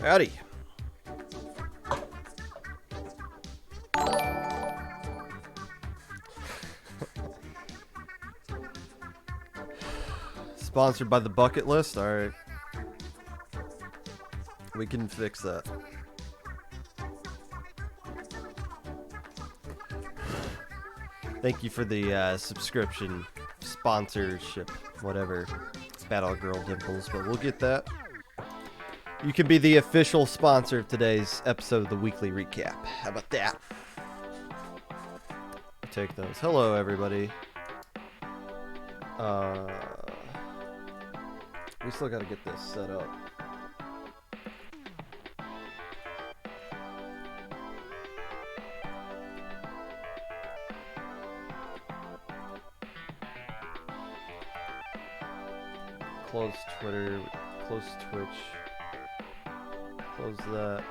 Howdy. Sponsored by the Bucket List? Alright. We can fix that. Thank you for the subscription, sponsorship, whatever. It's Battle Girl Dimples, but we'll get that. You can be the official sponsor of today's episode of the Weekly Recap. How about that? Take those. Hello, everybody. We still got to get this set up. Close Twitter, close Twitch. Close that.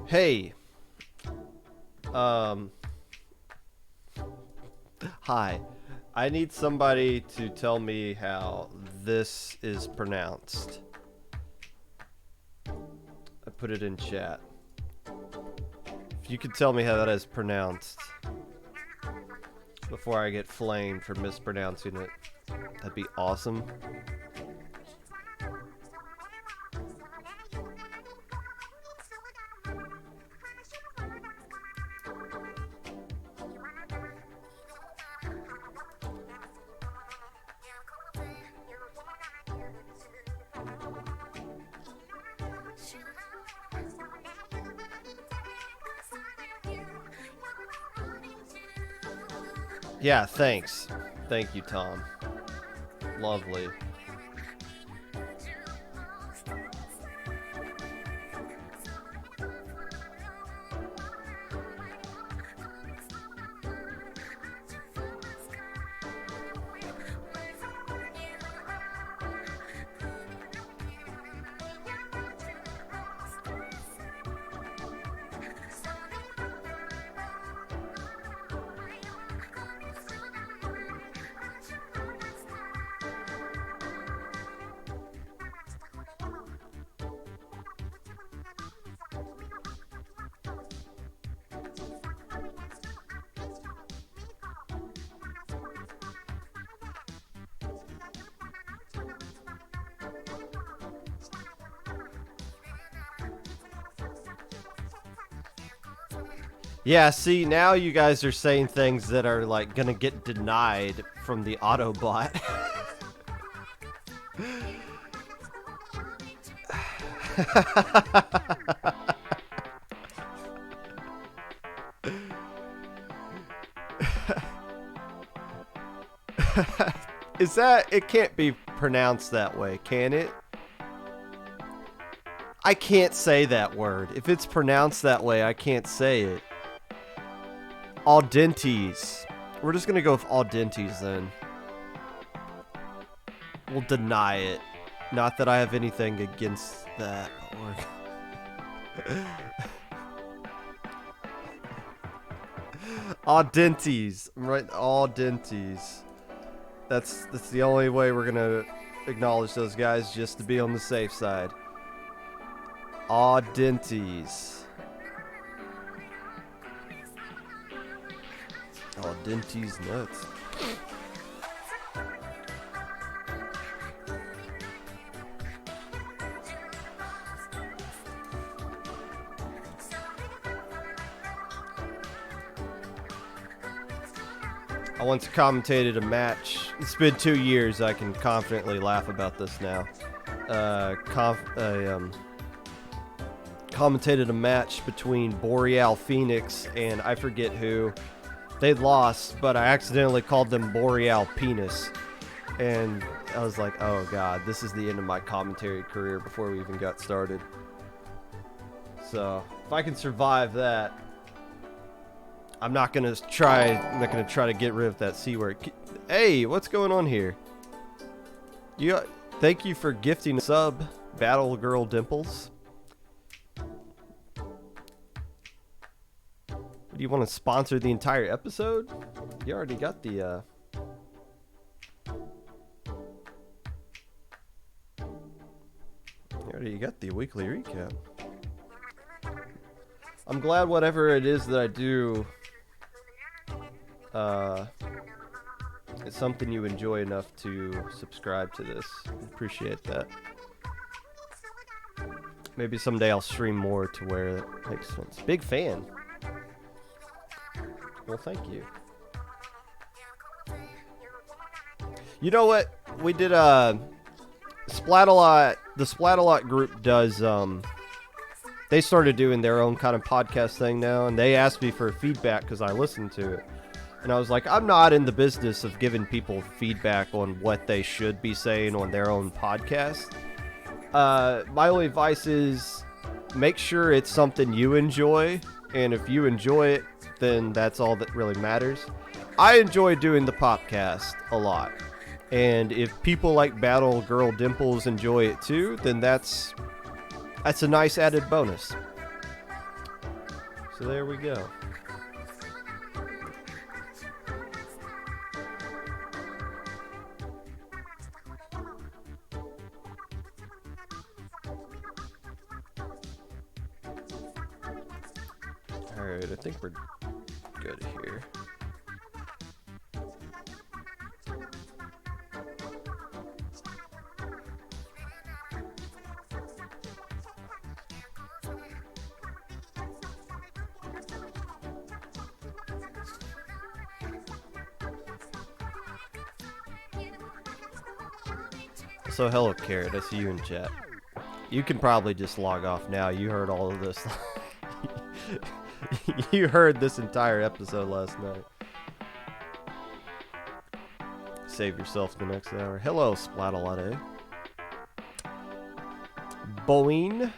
Hey. Hi. I need somebody to tell me how this is pronounced. I put it in chat. If you could tell me how that is pronounced before I get flamed for mispronouncing it, that'd be awesome. Yeah, thanks. Thank you, Tom. Lovely. Yeah, see, now you guys are saying things that are, like, gonna get denied from the Autobot. Is that... It can't be pronounced that way, can it? I can't say that word. If it's pronounced that way, I can't say it. Audentes. We're just gonna go with Audentes then. We'll deny it. Not that I have anything against that. Audentes. I'm right. Audentes. That's the only way we're gonna acknowledge those guys, just to be on the safe side. Audentes. Audentes nuts. I once commentated a match. It's been 2 years. I can confidently laugh about this now. Commentated a match between Boreal Phoenix and I forget who. They lost, but I accidentally called them Boreal Penis. And I was like, oh god, this is the end of my commentary career before we even got started. So, if I can survive that, I'm not gonna try to get rid of that C word. Hey, what's going on here? Thank you for gifting a sub, Battle Girl Dimples. Do you want to sponsor the entire episode? You already got the, You already got the weekly recap. I'm glad whatever it is that I do, it's something you enjoy enough to subscribe to this. Appreciate that. Maybe someday I'll stream more to where it makes sense. Big fan. Well, thank you. You know what? We did Splat-A-Lot. The Splat-A-Lot group does, they started doing their own kind of podcast thing now, and they asked me for feedback because I listened to it. And I was like, I'm not in the business of giving people feedback on what they should be saying on their own podcast. My only advice is make sure it's something you enjoy, and if you enjoy it, then that's all that really matters. I enjoy doing the Popcast a lot, and if people like Battle Girl Dimples enjoy it too, then that's a nice added bonus. So there we go. Alright, I think we're good here. So hello, Carrot. I see you in chat. You can probably just log off now. You heard all of this. You heard this entire episode last night. Save yourself the next hour. Hello, Splatalatte. Boeing.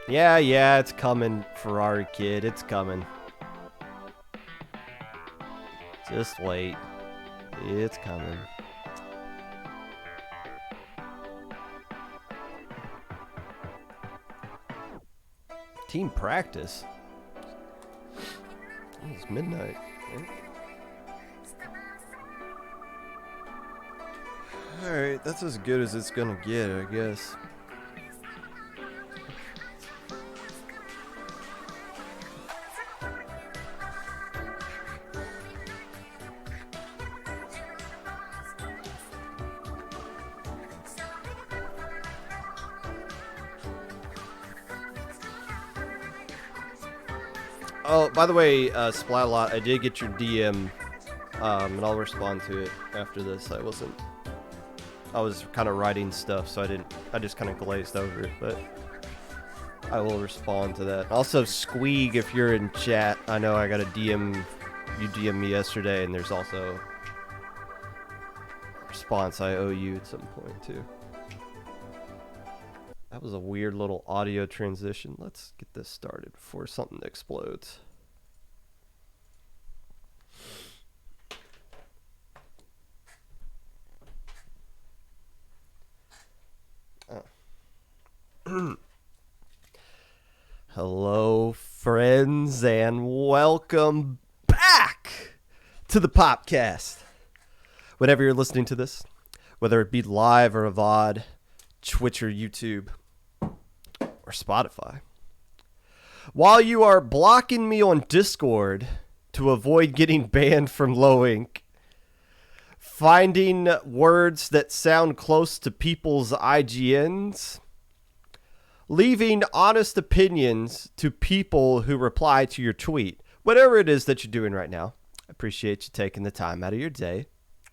Yeah, it's coming, Ferrari kid. It's coming. Just wait. It's coming. Team practice? It's midnight. Alright, that's as good as it's gonna get, I guess. Oh, by the way, Splat-a-Lot, I did get your DM, and I'll respond to it after this. I was kind of writing stuff, so I just kind of glazed over it, but I will respond to that. Also, Squeeg, if you're in chat, I know I got a DM, you DM'd me yesterday, and there's also a response I owe you at some point, too. That was a weird little audio transition. Let's get this started before something explodes. Hello, friends, and welcome back to the Popcast. Whenever you're listening to this, whether it be live or a VOD, Twitch or YouTube, or Spotify. While you are blocking me on Discord to avoid getting banned from Low Inc., finding words that sound close to people's IGNs, leaving honest opinions to people who reply to your tweet, whatever it is that you're doing right now, I appreciate you taking the time out of your day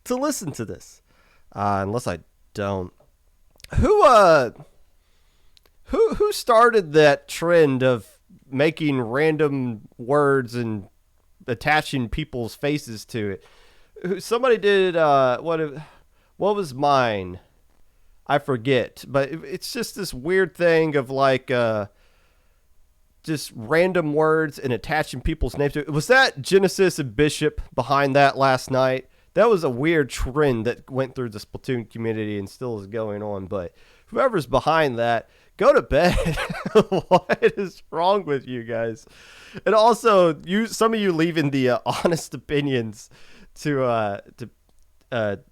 to listen to this. Unless I don't. Who started that trend of making random words and attaching people's faces to it? Somebody did, what was mine? I forget, but it's just this weird thing of like, just random words and attaching people's names to it. Was that Genesis and Bishop behind that last night? That was a weird trend that went through the Splatoon community and still is going on, but whoever's behind that, go to bed. What is wrong with you guys? And also, some of you leaving the honest opinions to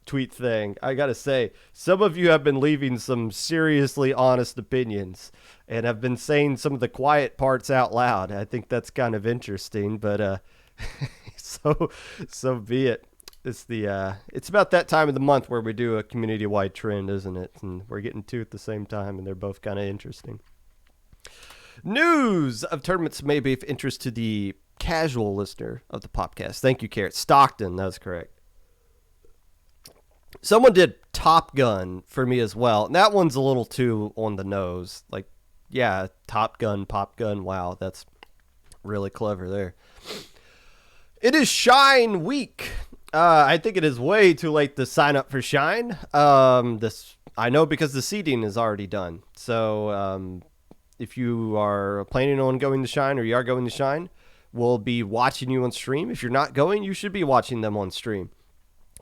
tweet thing. I gotta say, some of you have been leaving some seriously honest opinions and have been saying some of the quiet parts out loud. I think that's kind of interesting, but so be it. It's about that time of the month where we do a community-wide trend, isn't it? And we're getting two at the same time, and they're both kind of interesting. News of tournaments may be of interest to the casual listener of the podcast. Thank you, Carrot. Stockton, that was correct. Someone did Top Gun for me as well, and that one's a little too on the nose. Like, yeah, Top Gun, Pop Gun, wow, that's really clever there. It is Shine Week. I think it is way too late to sign up for Shine. I know because the seeding is already done. So if you are planning on going to Shine or you are going to Shine, we'll be watching you on stream. If you're not going, you should be watching them on stream.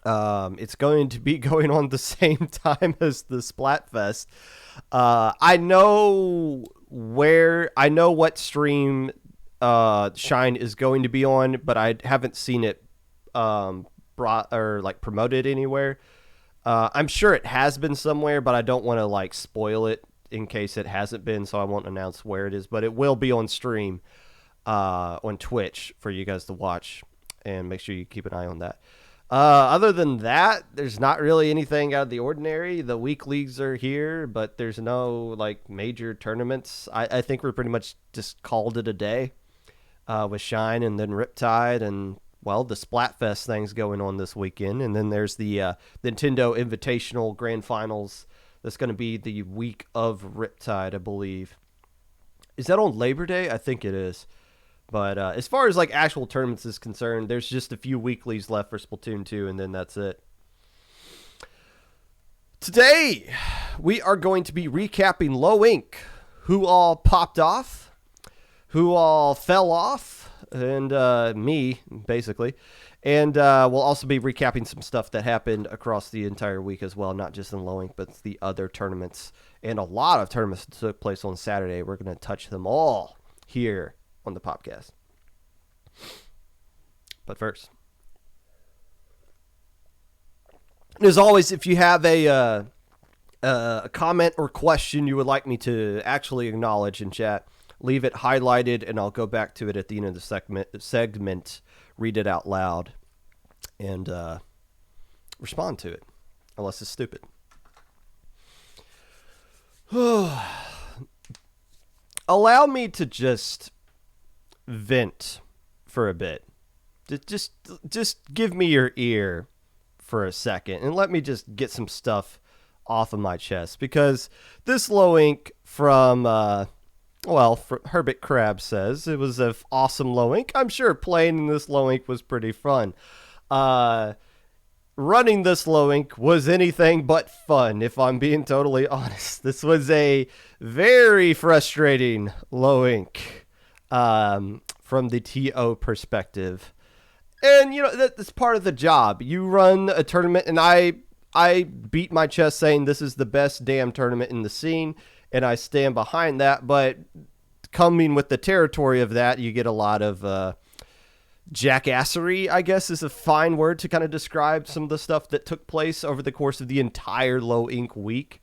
It's going to be going on the same time as the Splatfest. I know what stream Shine is going to be on, but I haven't seen it brought or like promoted anywhere. I'm sure it has been somewhere, but I don't want to like spoil it in case it hasn't been, so I won't announce where it is, but it will be on stream on Twitch for you guys to watch, and make sure you keep an eye on that. Other than that, there's not really anything out of the ordinary. The week leagues are here, but there's no like major tournaments. I think we're pretty much just called it a day with Shine and then Riptide and, well, the Splatfest thing's going on this weekend. And then there's the Nintendo Invitational Grand Finals. That's going to be the week of Riptide, I believe. Is that on Labor Day? I think it is. But as far as like actual tournaments is concerned, there's just a few weeklies left for Splatoon 2, and then that's it. Today, we are going to be recapping Low Ink, who all popped off, who all fell off, and me, basically. And we'll also be recapping some stuff that happened across the entire week as well, not just in Low Ink, but the other tournaments. And a lot of tournaments that took place on Saturday. We're going to touch them all here on the Popcast. But first, as always, if you have a comment or question you would like me to actually acknowledge in chat, leave it highlighted and I'll go back to it at the end of the segment, read it out loud, and respond to it, unless it's stupid. Allow me to just vent for a bit. Just give me your ear for a second and let me just get some stuff off of my chest, because this Low Ink from Herbert Crab says it was an awesome Low Ink. I'm sure playing in this Low Ink was pretty fun. Running this Low Ink was anything but fun, if I'm being totally honest. This was a very frustrating Low Ink. From the TO perspective. And, you know, that's part of the job. You run a tournament, and I beat my chest saying this is the best damn tournament in the scene, and I stand behind that, but coming with the territory of that, you get a lot of jackassery, I guess is a fine word to kind of describe some of the stuff that took place over the course of the entire Low Ink week.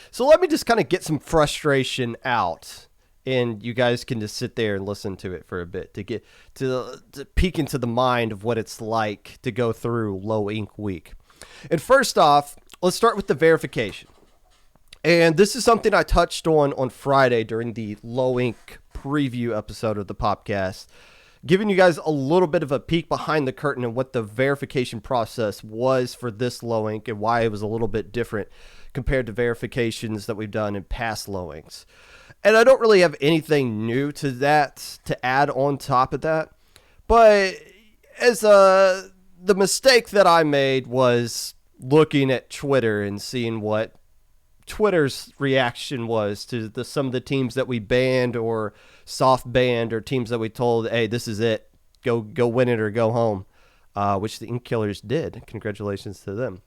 So let me just kind of get some frustration out. And you guys can just sit there and listen to it for a bit to get to peek into the mind of what it's like to go through Low Ink week. And first off, let's start with the verification. And this is something I touched on Friday during the Low Ink preview episode of the Popcast, giving you guys a little bit of a peek behind the curtain and what the verification process was for this Low Ink and why it was a little bit different compared to verifications that we've done in past Low Inks. And I don't really have anything new to that to add on top of that. But as the mistake that I made was looking at Twitter and seeing what Twitter's reaction was to some of the teams that we banned or soft banned, or teams that we told, hey, this is it, go win it or go home, which the Ink Killers did. Congratulations to them.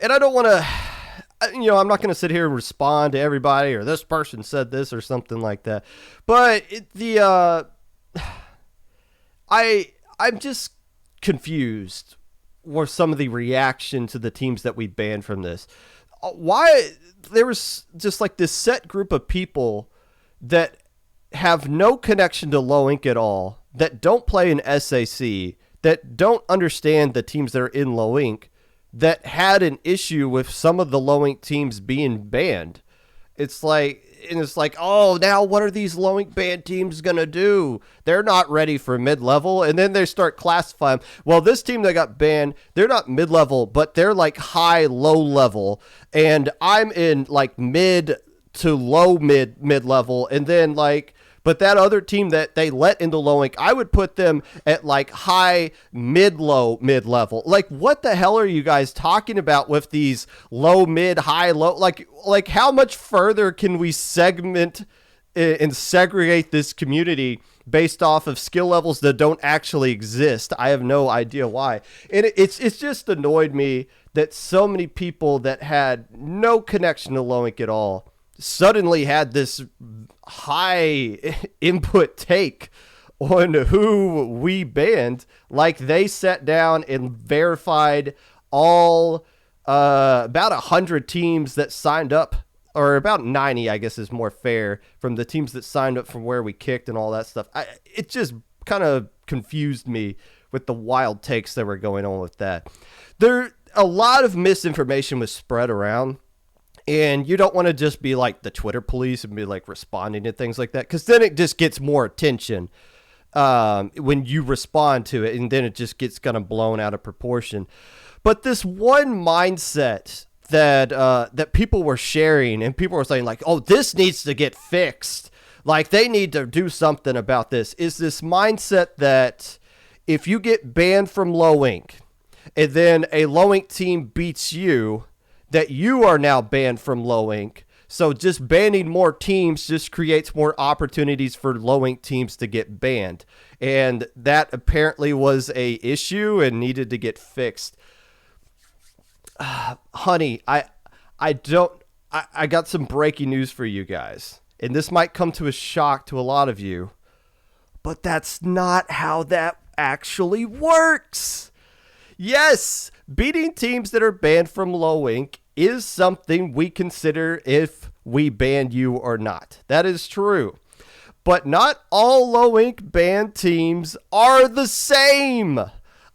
And I don't want to... You know, I'm not going to sit here and respond to everybody or this person said this or something like that. But I'm just confused with some of the reaction to the teams that we banned from this. Why there was just like this set group of people that have no connection to Low Ink at all, that don't play in SAC, that don't understand the teams that are in Low Ink, that had an issue with some of the Low Ink teams being banned. It's like, oh, now what are these Low Ink banned teams going to do? They're not ready for mid-level. And then they start classifying, well, this team that got banned, they're not mid-level, but they're like low level. And I'm in like mid to low mid-level. And then like, but that other team that they let into Low Ink, I would put them at like high, mid-low, mid-level. Like, what the hell are you guys talking about with these low, mid, high, low? Like how much further can we segment and segregate this community based off of skill levels that don't actually exist? I have no idea why. And it's just annoyed me that so many people that had no connection to Low Ink at all suddenly had this high input take on who we banned. Like, they sat down and verified all about 100 teams that signed up or about 90, I guess is more fair, from the teams that signed up from where we kicked and all that stuff. It just kind of confused me with the wild takes that were going on with that. A lot of misinformation was spread around, and you don't want to just be like the Twitter police and be like responding to things like that, because then it just gets more attention when you respond to it, and then it just gets kind of blown out of proportion. But this one mindset that people were sharing, and people were saying like, oh, this needs to get fixed, like they need to do something about this, is this mindset that if you get banned from low ink and then a low ink team beats you, that you are now banned from low ink. So just banning more teams just creates more opportunities for low ink teams to get banned. And that apparently was a issue and needed to get fixed. Honey, I got some breaking news for you guys. And this might come to a shock to a lot of you, but that's not how that actually works. Yes, beating teams that are banned from low ink is something we consider if we ban you or not. That is true. But not all low ink banned teams are the same.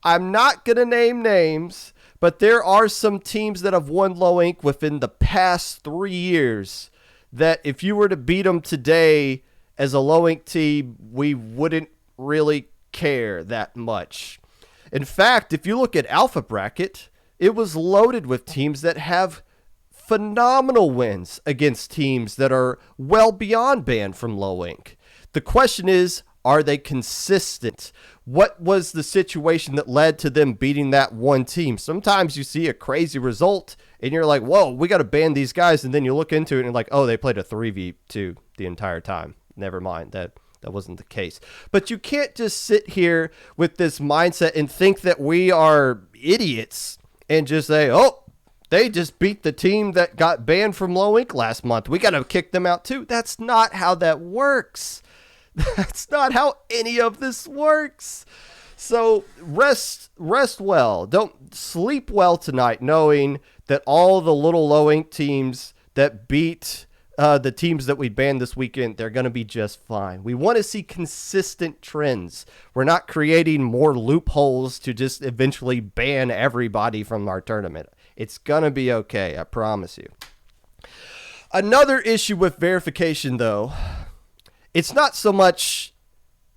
I'm not going to name names, but there are some teams that have won low ink within the past 3 years that if you were to beat them today as a low ink team, we wouldn't really care that much. In fact, if you look at Alpha Bracket, it was loaded with teams that have phenomenal wins against teams that are well beyond banned from low ink. The question is, are they consistent? What was the situation that led to them beating that one team? Sometimes you see a crazy result and you're like, whoa, we got to ban these guys. And then you look into it and you're like, oh, they played a 3v2 the entire time. Never mind. That wasn't the case. But you can't just sit here with this mindset and think that we are idiots and just say, oh, they just beat the team that got banned from low ink last month. We got to kick them out too. That's not how that works. That's not how any of this works. So rest well. Don't sleep well tonight knowing that all the little low ink teams that beat the teams that we banned this weekend, they're going to be just fine. We want to see consistent trends. We're not creating more loopholes to just eventually ban everybody from our tournament. It's going to be okay, I promise you. Another issue with verification, though, it's not so much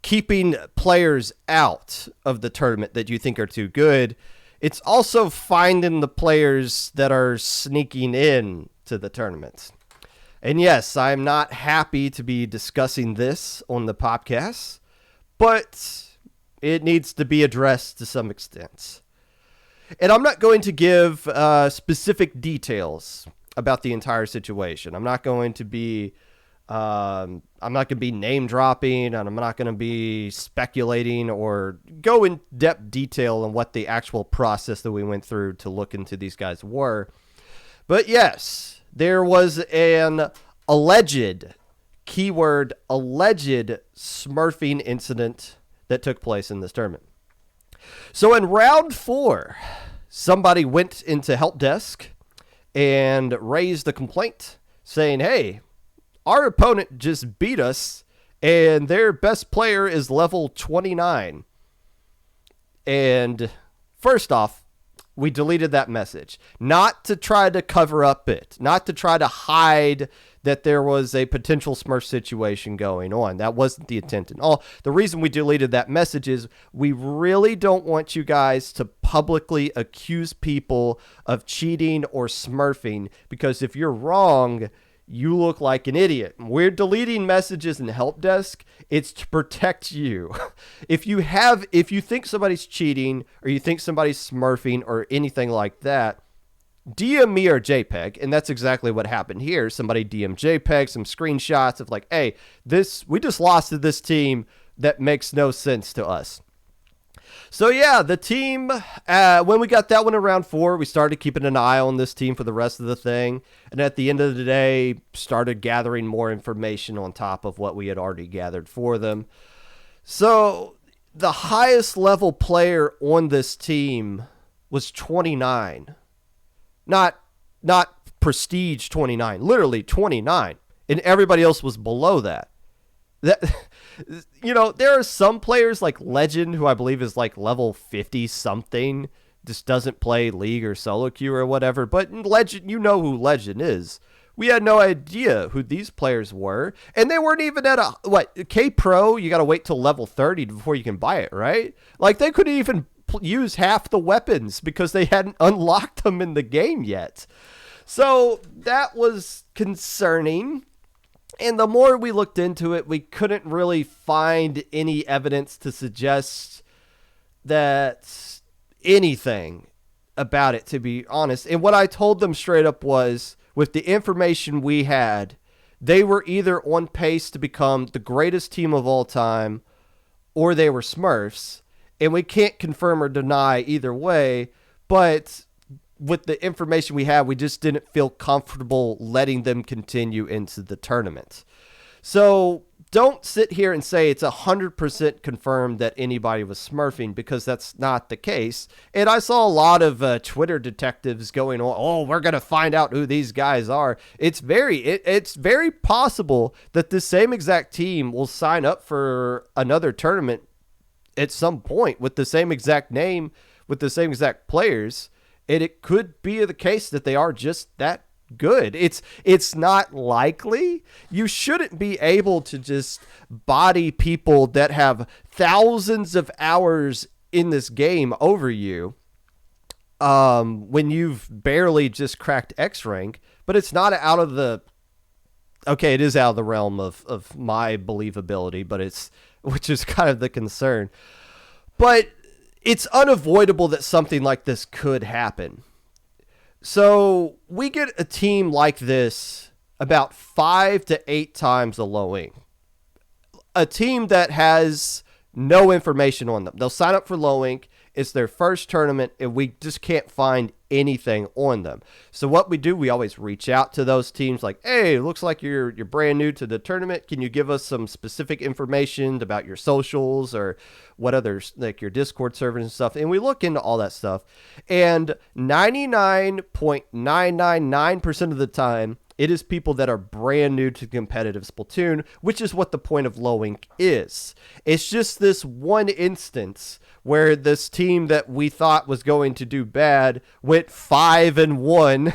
keeping players out of the tournament that you think are too good. It's also finding the players that are sneaking in to the tournament. And yes, I'm not happy to be discussing this on the Popcast, but it needs to be addressed to some extent. And I'm not going to give specific details about the entire situation. I'm not going to be name dropping, and I'm not going to be speculating or go in depth detail on what the actual process that we went through to look into these guys were. But yes, there was an alleged, keyword alleged, smurfing incident that took place in this tournament. So in round 4, somebody went into help desk and raised a complaint saying, hey, our opponent just beat us and their best player is level 29. And first off, we deleted that message, not to try to cover up it, not to try to hide that there was a potential Smurf situation going on. That wasn't the intent at all. The reason we deleted that message is we really don't want you guys to publicly accuse people of cheating or smurfing, because if you're wrong, you look like an idiot. We're deleting messages in help desk. It's to protect you. If you think somebody's cheating or you think somebody's smurfing or anything like that, DM me or JPEG. And that's exactly what happened here. Somebody DM JPEG, some screenshots of like, hey, we just lost to this team that makes no sense to us. So yeah, the team, when we got that one in round 4, we started keeping an eye on this team for the rest of the thing. And at the end of the day, started gathering more information on top of what we had already gathered for them. So the highest level player on this team was 29. Not prestige 29, literally 29, and everybody else was below that. That, there are some players like Legend, who I believe is like level 50 something, just doesn't play League or solo queue or whatever. But Legend, who Legend is. We had no idea who these players were, and they weren't even at K Pro. You got to wait till level 30 before you can buy it, right? Like, they couldn't even use half the weapons because they hadn't unlocked them in the game yet. So that was concerning. And the more we looked into it, we couldn't really find any evidence to suggest that anything about it, to be honest. And what I told them straight up was, with the information we had, they were either on pace to become the greatest team of all time, or they were Smurfs. And we can't confirm or deny either way, but with the information we have, we just didn't feel comfortable letting them continue into the tournament. So don't sit here and say it's 100% confirmed that anybody was smurfing, because that's not the case. And I saw a lot of Twitter detectives going on, oh, we're going to find out who these guys are. It's very possible that the same exact team will sign up for another tournament at some point with the same exact name, with the same exact players. And it could be the case that they are just that good. It's not likely. You shouldn't be able to just body people that have thousands of hours in this game over you when you've barely just cracked X rank. But it's not out of the... Okay, it is out of the realm of my believability, but which is kind of the concern. But it's unavoidable that something like this could happen. So we get a team like this about 5 to 8 times a low ink. A team that has no information on them. They'll sign up for low ink. It's their first tournament, and we just can't find anything on them. So what we do, we always reach out to those teams like, hey, looks like you're brand new to the tournament. Can you give us some specific information about your socials or what others, like your Discord servers and stuff? And we look into all that stuff. And 99.999% of the time, it is people that are brand new to competitive Splatoon, which is what the point of low ink is. It's just this one instance where this team that we thought was going to do bad went 5-1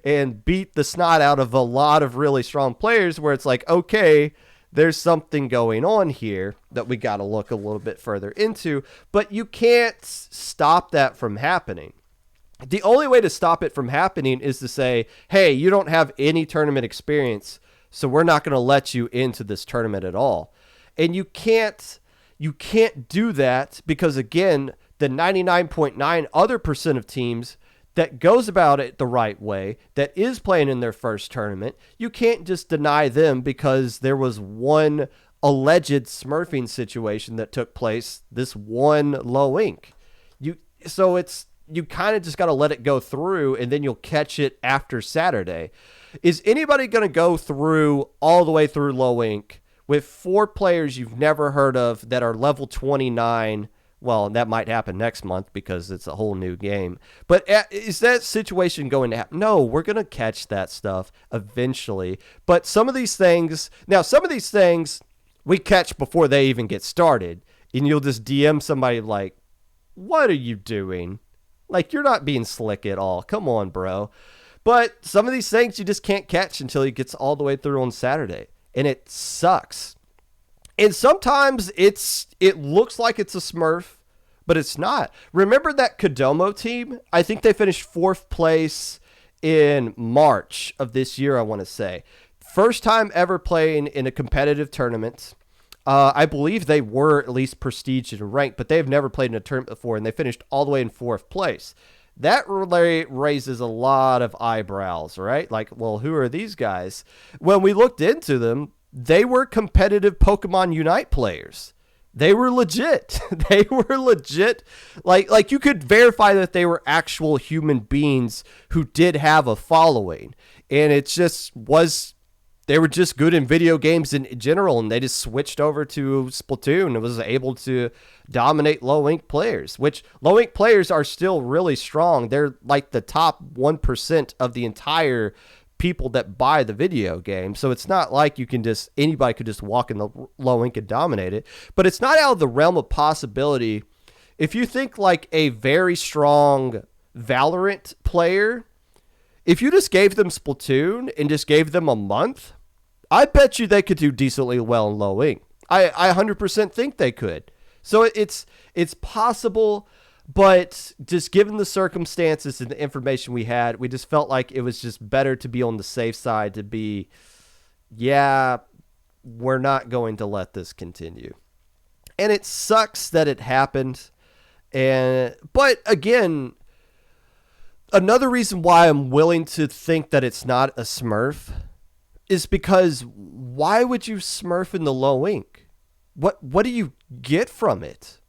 and beat the snot out of a lot of really strong players, where it's like, okay, there's something going on here that we got to look a little bit further into. But you can't stop that from happening. The only way to stop it from happening is to say, hey, you don't have any tournament experience, so we're not going to let you into this tournament at all. And you can't do that because, again, the 99.9 other percent of teams that goes about it the right way, that is playing in their first tournament, you can't just deny them because there was one alleged smurfing situation that took place this one low ink. You kind of just got to let it go through, and then you'll catch it after Saturday. Is anybody going to go through all the way through low ink with 4 players you've never heard of that are level 29? Well, that might happen next month because it's a whole new game. But is that situation going to happen? No, we're going to catch that stuff eventually. But some of these things we catch before they even get started. And you'll just DM somebody like, what are you doing? Like, you're not being slick at all. Come on, bro. But some of these things you just can't catch until it gets all the way through on Saturday. And it sucks. And sometimes it looks like it's a smurf, but it's not. Remember that Kodomo team? I think they finished 4th place in March of this year, I want to say. First time ever playing in a competitive tournament. I believe they were at least prestige and ranked, but they've never played in a tournament before, and they finished all the way in 4th place. That really raises a lot of eyebrows, right? Like, well, who are these guys? When we looked into them, they were competitive Pokemon Unite players. They were legit. They were legit. Like you could verify that they were actual human beings who did have a following. And it just was they were just good in video games in general, and they just switched over to Splatoon and was able to dominate low-ink players, which low-ink players are still really strong. They're like the top 1% of the entire people that buy the video game. So it's not like anybody could just walk in the low-ink and dominate it. But it's not out of the realm of possibility. If you think like a very strong Valorant player, if you just gave them Splatoon and just gave them a month, I bet you they could do decently well in low ink. I 100% think they could. So it's possible, but just given the circumstances and the information we had, we just felt like it was just better to be on the safe side, to be, yeah, we're not going to let this continue. And it sucks that it happened. But again, another reason why I'm willing to think that it's not a smurf is because why would you smurf in the low ink? What do you get from it?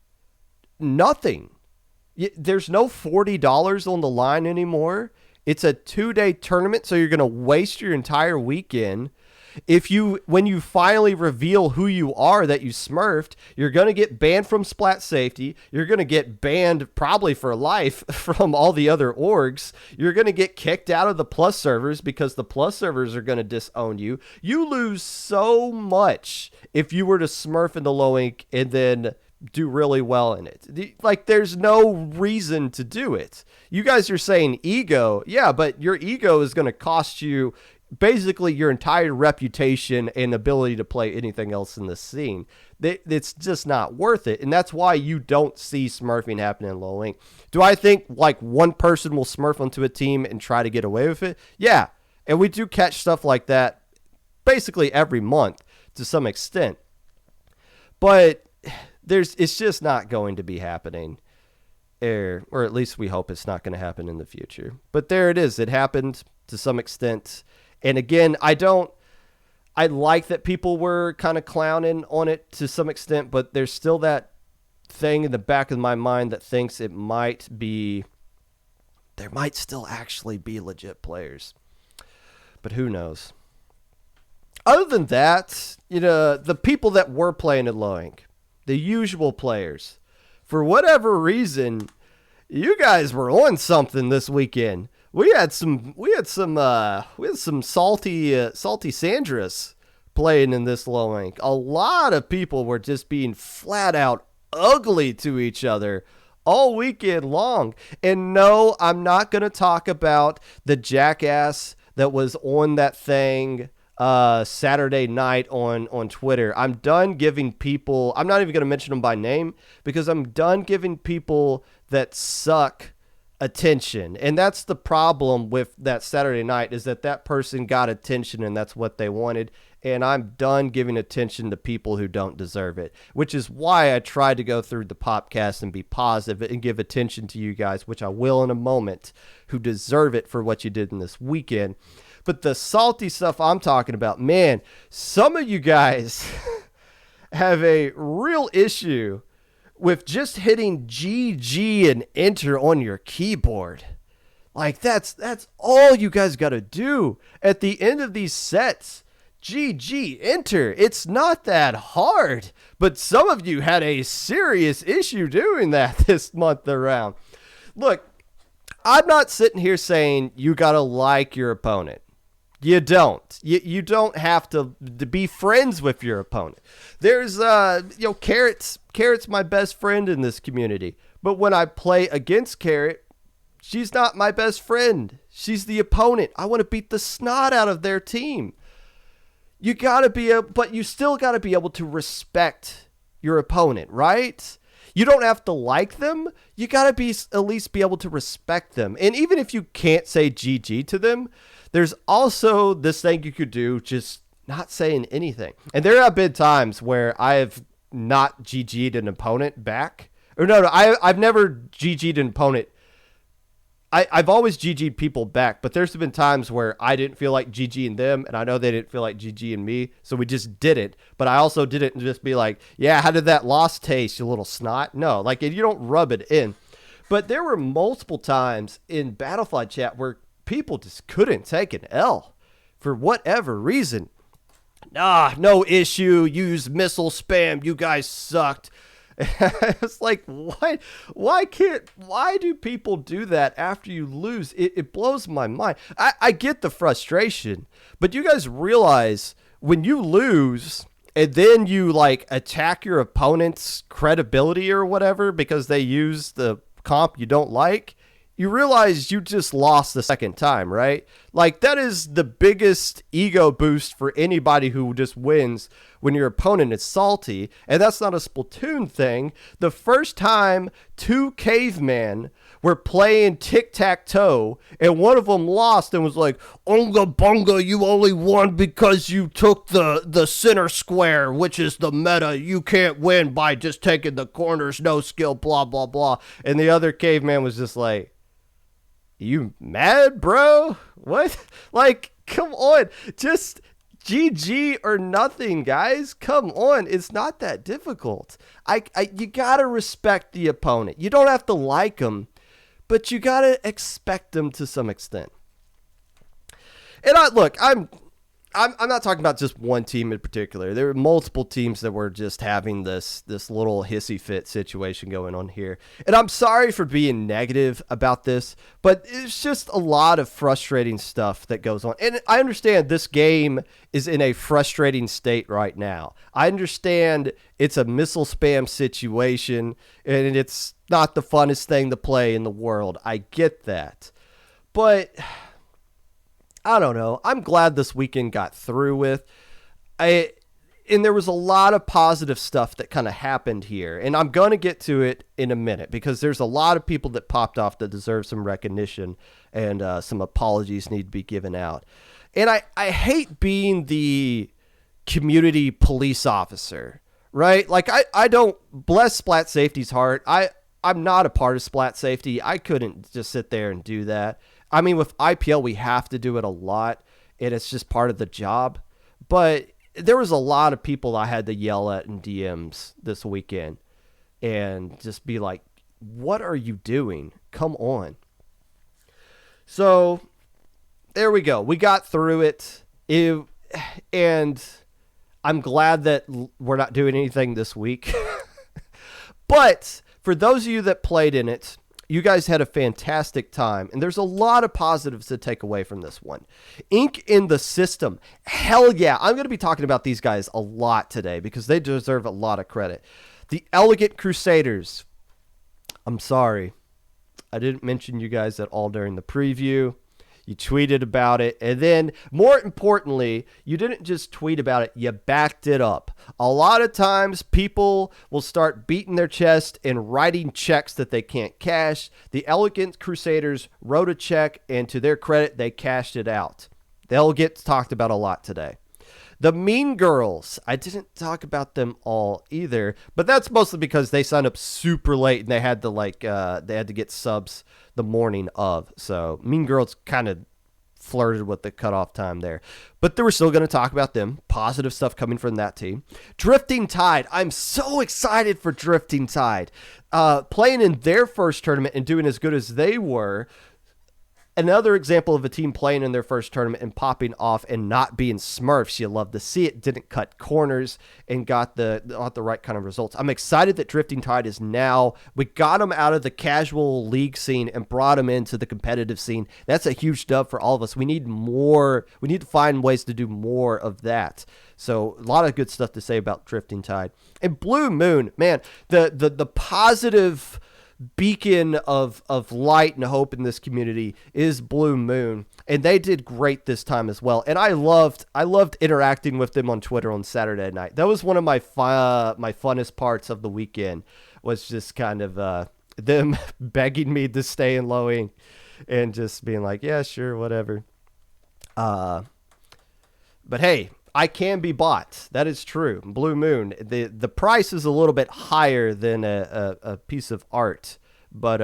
Nothing. There's no $40 on the line anymore. It's a 2-day tournament, so you're going to waste your entire weekend. When you finally reveal who you are that you smurfed, you're going to get banned from Splat Safety. You're going to get banned probably for life from all the other orgs. You're going to get kicked out of the Plus servers because the Plus servers are going to disown you. You lose so much if you were to smurf in the low ink and then do really well in it. Like, there's no reason to do it. You guys are saying ego. Yeah, but your ego is going to cost you basically your entire reputation and ability to play anything else in the scene. It's just not worth it. And that's why you don't see smurfing happen in low ink. Do I think like one person will smurf onto a team and try to get away with it? Yeah. And we do catch stuff like that basically every month to some extent. But it's just not going to be happening. Or at least we hope it's not going to happen in the future. But there it is. It happened to some extent. And again, I like that people were kind of clowning on it to some extent, but there's still that thing in the back of my mind that thinks there might still actually be legit players. But who knows? Other than that, the people that were playing in low ink, the usual players, for whatever reason, you guys were on something this weekend. We had some salty Sandras playing in this low ink. A lot of people were just being flat out ugly to each other all weekend long. And no, I'm not going to talk about the jackass that was on that thing Saturday night on Twitter. I'm done giving people, I'm not even going to mention them by name, because I'm done giving people that suck attention. And that's the problem with that Saturday night, is that person got attention and that's what they wanted. And I'm done giving attention to people who don't deserve it, which is why I tried to go through the Popcast and be positive and give attention to you guys, which I will in a moment, who deserve it for what you did in this weekend. But the salty stuff I'm talking about, man, some of you guys have a real issue with just hitting GG and enter on your keyboard. Like, that's all you guys got to do at the end of these sets. GG, enter. It's not that hard, but some of you had a serious issue doing that this month around. Look, I'm not sitting here saying you got to like your opponent. You don't. You don't have to be friends with your opponent. There's, Carrot's my best friend in this community. But when I play against Carrot, she's not my best friend. She's the opponent. I want to beat the snot out of their team. You gotta be but you still gotta be able to respect your opponent, right? You don't have to like them. You gotta at least be able to respect them. And even if you can't say GG to them, there's also this thing you could do, just not saying anything. And there have been times where I have not GG'd an opponent back. Or no, I've never GG'd an opponent. I've always GG'd people back, but there's been times where I didn't feel like GG'ing them, and I know they didn't feel like GG'ing me, so we just did it. But I also didn't just be like, yeah, how did that loss taste, you little snot? No, like, you don't rub it in. But there were multiple times in Battlefly chat where people just couldn't take an L for whatever reason. Nah, no issue. Use missile spam. You guys sucked. It's like, what? Why do people do that after you lose? It blows my mind. I get the frustration, but you guys realize when you lose and then you like attack your opponent's credibility or whatever because they use the comp you don't like, you realize you just lost the second time, right? Like, that is the biggest ego boost for anybody who just wins when your opponent is salty. And that's not a Splatoon thing. The first time two cavemen were playing tic-tac-toe and one of them lost and was like, "Unga bunga, you only won because you took the center square, which is the meta. You can't win by just taking the corners, no skill, blah, blah, blah." And the other caveman was just like, "You mad, bro? What?" Like, come on. Just GG or nothing, guys. Come on. It's not that difficult. You got to respect the opponent. You don't have to like them, but you got to expect them to some extent. And I'm not talking about just one team in particular. There were multiple teams that were just having this little hissy fit situation going on here. And I'm sorry for being negative about this, but it's just a lot of frustrating stuff that goes on. And I understand this game is in a frustrating state right now. I understand it's a missile spam situation and it's not the funnest thing to play in the world. I get that. But I don't know. I'm glad this weekend got through with. And there was a lot of positive stuff that kind of happened here. And I'm going to get to it in a minute because there's a lot of people that popped off that deserve some recognition and some apologies need to be given out. And I hate being the community police officer, right? Like, I don't, bless Splat Safety's heart. I'm not a part of Splat Safety. I couldn't just sit there and do that. I mean, with IPL, we have to do it a lot, and it's just part of the job. But there was a lot of people I had to yell at in DMs this weekend and just be like, what are you doing? Come on. So there we go. We got through it. And I'm glad that we're not doing anything this week. But for those of you that played in it, you guys had a fantastic time, and there's a lot of positives to take away from this one. Ink in the system. Hell yeah. I'm going to be talking about these guys a lot today because they deserve a lot of credit. The Elegant Crusaders. I'm sorry. I didn't mention you guys at all during the preview. You tweeted about it. And then, more importantly, you didn't just tweet about it, you backed it up. A lot of times, people will start beating their chest and writing checks that they can't cash. The Elegant Crusaders wrote a check, and to their credit, they cashed it out. They'll get talked about a lot today. The Mean Girls, I didn't talk about them all either, but that's mostly because they signed up super late and they had to get subs the morning of. So Mean Girls kind of flirted with the cutoff time there, but they were still going to talk about them. Positive stuff coming from that team. Drifting Tide, I'm so excited for Drifting Tide, playing in their first tournament and doing as good as they were. Another example of a team playing in their first tournament and popping off and not being Smurfs. You love to see it. Didn't cut corners and got the right kind of results. I'm excited that Drifting Tide is now, we got them out of the casual league scene and brought them into the competitive scene. That's a huge dub for all of us. We need more. We need to find ways to do more of that. So a lot of good stuff to say about Drifting Tide. And Blue Moon, man, the positive beacon of light and hope in this community is Blue Moon, and they did great this time as well. And I loved interacting with them on Twitter on Saturday night. That was one of my my funnest parts of the weekend, was just kind of them begging me to stay in low ink and just being like, yeah, sure, whatever. But hey, I can be bought. That is true. Blue Moon. The price is a little bit higher than a piece of art. But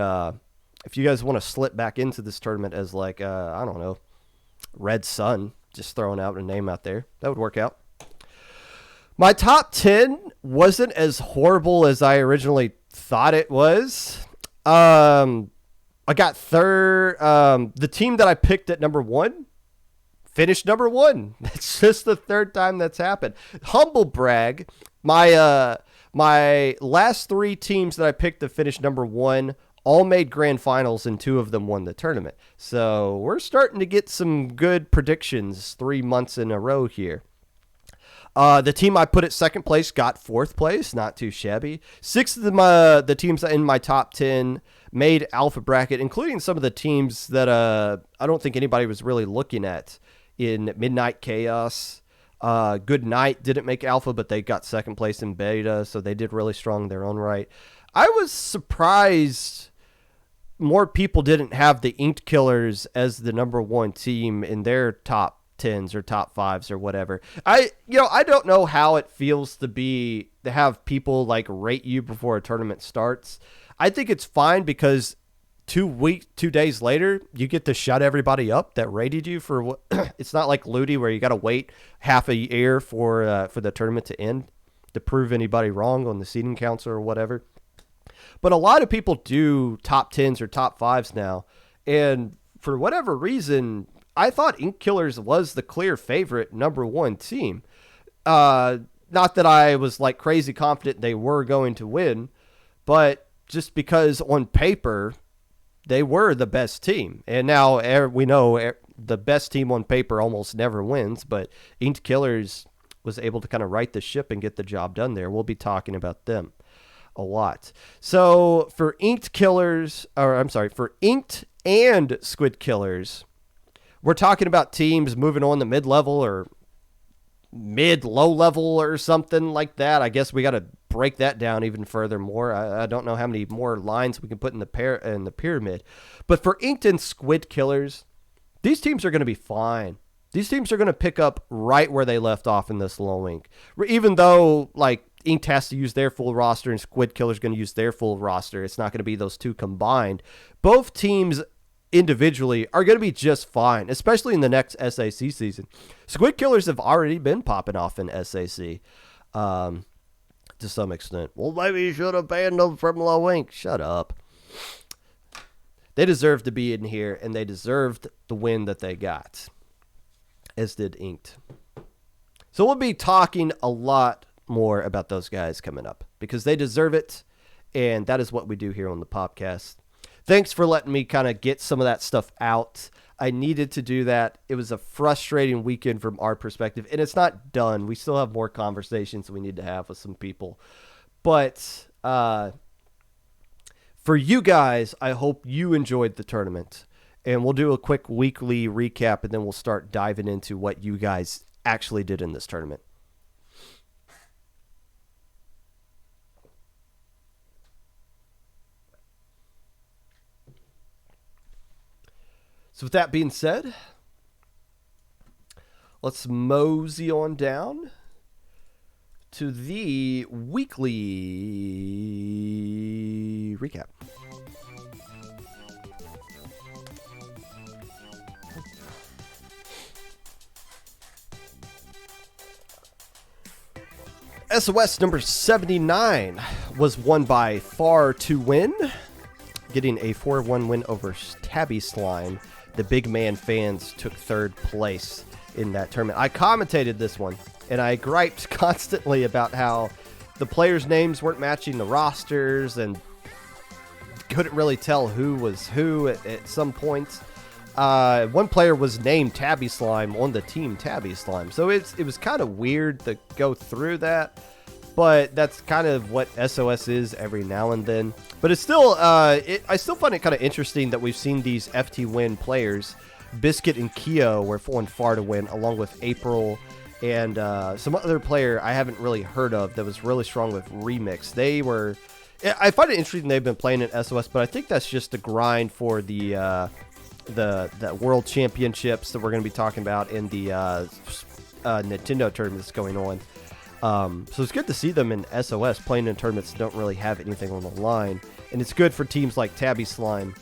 if you guys want to slip back into this tournament as like, I don't know, Red Sun, just throwing out a name out there, that would work out. My top 10 wasn't as horrible as I originally thought it was. I got third. The team that I picked at number 1 finished number one. That's just the third time that's happened. Humble brag. My last 3 teams that I picked to finish number one all made grand finals, and 2 of them won the tournament. So we're starting to get some good predictions 3 months in a row here. The team I put at second place got 4th place, not too shabby. 6 of the teams in my top 10 made alpha bracket, including some of the teams that I don't think anybody was really looking at in Midnight Chaos. Good Night didn't make alpha, but they got second place in beta, so they did really strong in their own right. I was surprised more people didn't have the Inked Killers as the number one team in their top 10s or top 5s or whatever. I don't know how it feels to have people like rate you before a tournament starts. I think it's fine because 2 days later, you get to shut everybody up that rated you for what. It's not like Ludi where you got to wait half a year for the tournament to end to prove anybody wrong on the seeding counts or whatever. But a lot of people do top 10s or top 5s now. And for whatever reason, I thought Ink Killers was the clear favorite number one team. Not that I was like crazy confident they were going to win, but just because on paper they were the best team. And now we know the best team on paper almost never wins, but Inked Killers was able to kind of right the ship and get the job done there. We'll be talking about them a lot. So for Inked and Squid Killers, we're talking about teams moving on to mid-level or mid-low level or something like that. I guess we got to break that down even further more. I don't know how many more lines we can put in the pyramid. But for Inked and Squid Killers, these teams are going to be fine. These teams are going to pick up right where they left off in this low ink. Even though like Inked has to use their full roster and Squid Killer's going to use their full roster, it's not going to be those two combined. Both teams individually are going to be just fine, especially in the next SAC season. Squid Killers have already been popping off in SAC to some extent. Well, maybe you should have banned them from low ink. Shut up. They deserved to be in here, and they deserved the win that they got, as did Inked. So we'll be talking a lot more about those guys coming up because they deserve it, and that is what we do here on the Popcast. Thanks for letting me kind of get some of that stuff out. I needed to do that. It was a frustrating weekend from our perspective, and it's not done. We still have more conversations we need to have with some people. But for you guys, I hope you enjoyed the tournament. And we'll do a quick weekly recap, and then we'll start diving into what you guys actually did in this tournament. So with that being said, let's mosey on down to the weekly recap. SOS number 79 was won by Far to Win, getting a 4-1 win over Tabby Slime. The big man fans took third place in that tournament. I commentated this one, and I griped constantly about how the players' names weren't matching the rosters and couldn't really tell who was who at some points. One player was named Tabby Slime on the team Tabby Slime, so it was kind of weird to go through that, but that's kind of what SOS is every now and then. But it's still, I still find it kind of interesting that we've seen these FT Win players, Biscuit and Keo were on Far to Win, along with April and some other player I haven't really heard of that was really strong with Remix. I find it interesting they've been playing in SOS, but I think that's just the grind for the World Championships that we're going to be talking about in the Nintendo tournament that's going on. So it's good to see them in SOS playing in tournaments that don't really have anything on the line. And it's good for teams like Tabby Slime,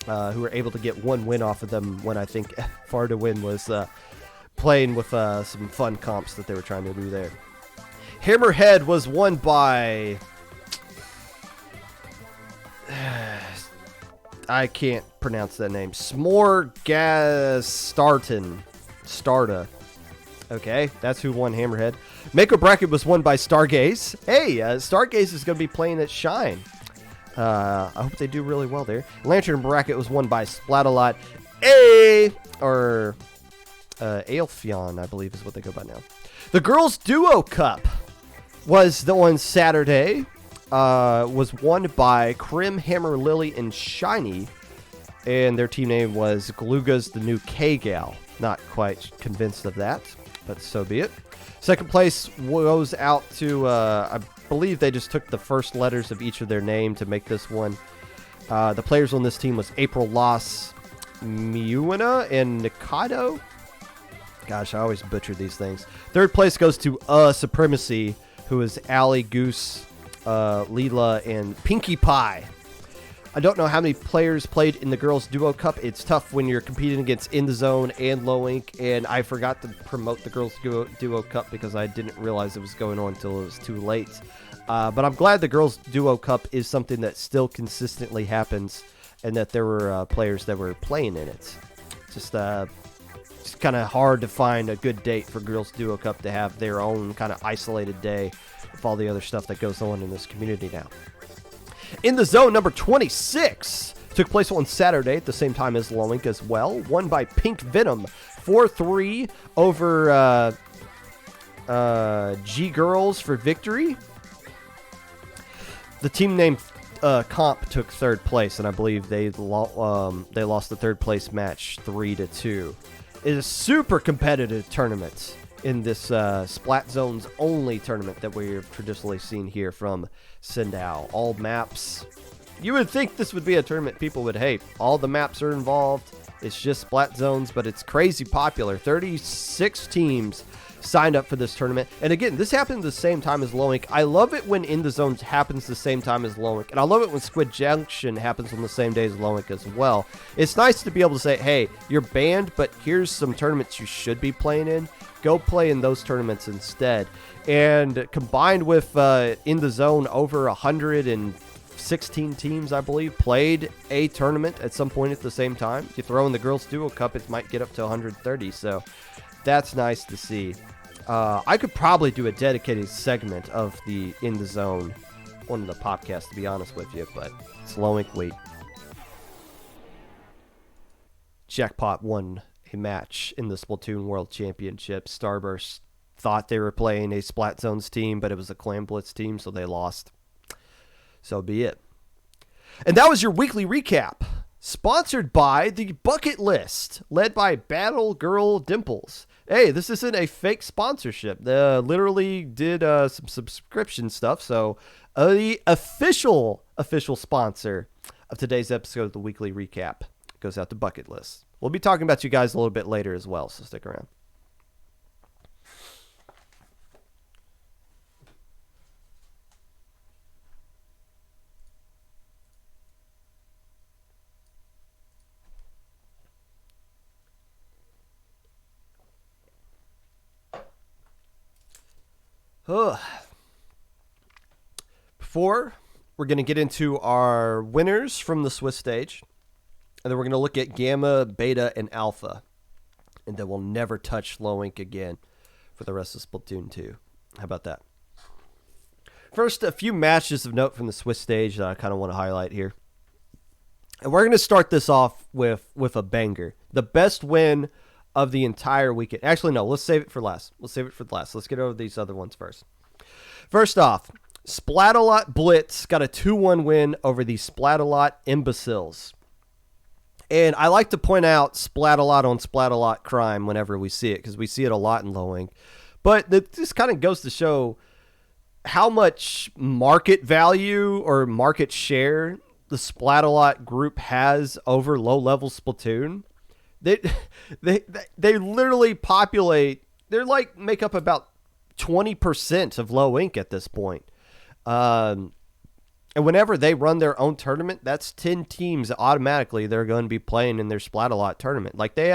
who are able to get one win off of them when I think Far to Win was playing with some fun comps that they were trying to do there. Hammerhead was won by... I can't pronounce that name. Smorgastarton. Starta. Okay, that's who won Hammerhead. Mako Bracket was won by Stargaze. Hey, Stargaze is going to be playing at Shine. I hope they do really well there. Lantern Bracket was won by Splat-A-Lot. Aelfion, I believe is what they go by now. The Girls Duo Cup was on Saturday. Was won by Crim, Hammer, Lily, and Shiny. And their team name was Galuga's the New K-Gal. Not quite convinced of that, but so be it. Second place goes out to, I believe they just took the first letters of each of their name to make this one. The players on this team was April Loss, Miuina, and Nikado. Gosh, I always butcher these things. Third place goes to Supremacy, who is Allie, Goose, Leela, and Pinkie Pie. I don't know how many players played in the Girls Duo Cup. It's tough when you're competing against In the Zone and Low Ink, and I forgot to promote the Girls Duo Cup because I didn't realize it was going on until it was too late. But I'm glad the Girls Duo Cup is something that still consistently happens and that there were players that were playing in it. Just kind of hard to find a good date for Girls Duo Cup to have their own kind of isolated day with all the other stuff that goes on in this community now. In the Zone number 26 took place on Saturday at the same time as Low Ink as well. Won by Pink Venom 4-3 over G Girls for victory. The team named Comp took third place, and I believe they lost the third place match 3-2. It is a super competitive tournament in this Splat Zones only tournament that we've traditionally seen here from Sindao. All maps. You would think this would be a tournament people would hate. All the maps are involved. It's just Splat Zones, but it's crazy popular. 36 teams signed up for this tournament. And again, this happened at the same time as Low Ink. I love it when In the Zones happens the same time as Low Ink. And I love it when Squid Junction happens on the same day as Low Ink as well. It's nice to be able to say, hey, you're banned, but here's some tournaments you should be playing in. Go play in those tournaments instead. And combined with In the Zone, over 116 teams, I believe, played a tournament at some point at the same time. If you throw in the Girls Duo Cup, it might get up to 130. So that's nice to see. I could probably do a dedicated segment of the In the Zone on the Popcast, to be honest with you, but it's Low Ink week. Jackpot won a match in the Splatoon World Championship. Starburst thought they were playing a Splat Zones team, but it was a Clan Blitz team, so they lost. So be it. And that was your weekly recap, sponsored by the Bucket List, led by Battle Girl Dimples. Hey, this isn't a fake sponsorship. They literally did some subscription stuff. So the official sponsor of today's episode of the weekly recap goes out to Bucket List. We'll be talking about you guys a little bit later as well, so stick around. Before we're going to get into our winners from the Swiss stage, and then we're going to look at Gamma, Beta, and Alpha, and then we'll never touch Low Ink again for the rest of Splatoon 2. How about that? First, a few matches of note from the Swiss stage that I kind of want to highlight here. And we're going to start this off with a banger. The best win of the entire weekend. Actually, no, let's save it for last. Let's get over these other ones first. First off, Splat-A-Lot Blitz got a 2-1 win over the Splat-A-Lot Imbeciles. And I like to point out Splat-A-Lot on Splat-A-Lot crime whenever we see it, because we see it a lot in Low Ink. But this kind of goes to show how much market value or market share the Splat-A-Lot group has over low-level Splatoon. They literally populate, make up about 20% of Low Ink at this point. And whenever they run their own tournament, that's 10 teams automatically they're going to be playing in their Splat-A-Lot tournament. Like, they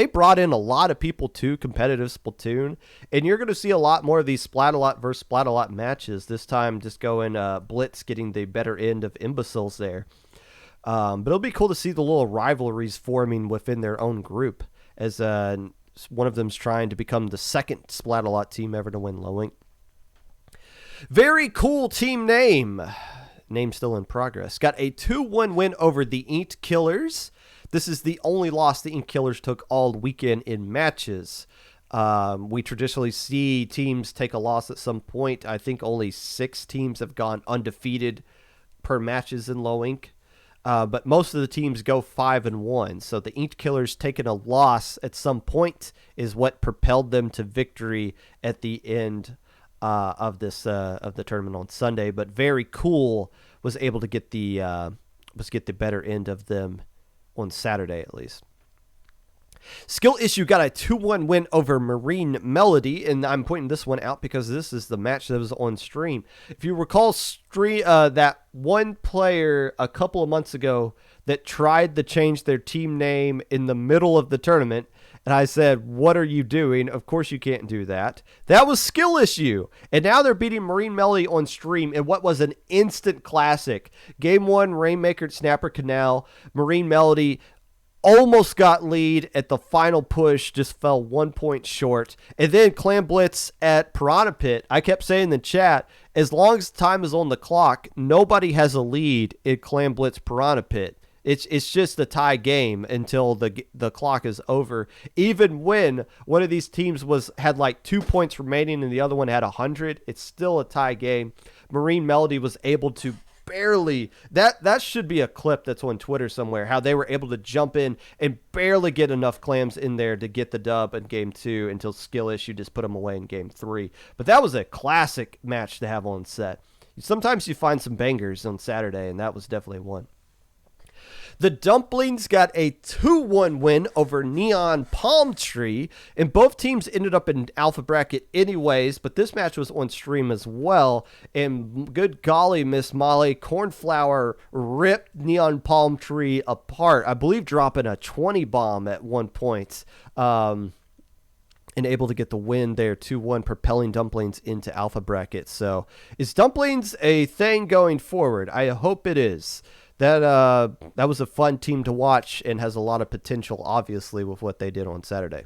brought in a lot of people to competitive Splatoon, and you're going to see a lot more of these Splat-A-Lot versus Splat-A-Lot matches, this time just going Blitz getting the better end of Imbeciles there. But it'll be cool to see the little rivalries forming within their own group as one of them's trying to become the second Splat-A-Lot team ever to win Low Ink. Very cool team name. Name still in progress. Got a 2-1 win over the Ink Killers. This is the only loss the Ink Killers took all weekend in matches. We traditionally see teams take a loss at some point. I think only 6 teams have gone undefeated per matches in Low Ink. But most of the teams go 5-1. So the Ink Killers taking a loss at some point is what propelled them to victory at the end of the tournament on Sunday. But Very Cool was able to get the better end of them on Saturday at least. Skill Issue got a 2-1 win over Marine Melody, and I'm pointing this one out because this is the match that was on stream. If you recall, that one player a couple of months ago that tried to change their team name in the middle of the tournament, and I said, what are you doing? Of course you can't do that. That was Skill Issue, and now they're beating Marine Melody on stream in what was an instant classic. Game 1, Rainmaker Snapper Canal, Marine Melody almost got lead at the final push, just fell 1 point short. And then Clam Blitz at Piranha Pit. I kept saying in the chat, as long as time is on the clock, nobody has a lead in Clam Blitz Piranha Pit. It's just a tie game until the clock is over. Even when one of these teams had like 2 points remaining and the other one had 100, it's still a tie game. Marine Melody was able to barely, that should be a clip that's on Twitter somewhere, how they were able to jump in and barely get enough clams in there to get the dub in game 2 until Skill Issue just put them away in game 3. But that was a classic match to have on set. Sometimes you find some bangers on Saturday, and that was definitely one. The Dumplings got a 2-1 win over Neon Palm Tree, and both teams ended up in Alpha Bracket anyways, but this match was on stream as well, and good golly, Miss Molly, Cornflower ripped Neon Palm Tree apart, I believe dropping a 20 bomb at one point, and able to get the win there, 2-1, propelling Dumplings into Alpha Bracket. So is Dumplings a thing going forward? I hope it is. That was a fun team to watch and has a lot of potential, obviously, with what they did on Saturday.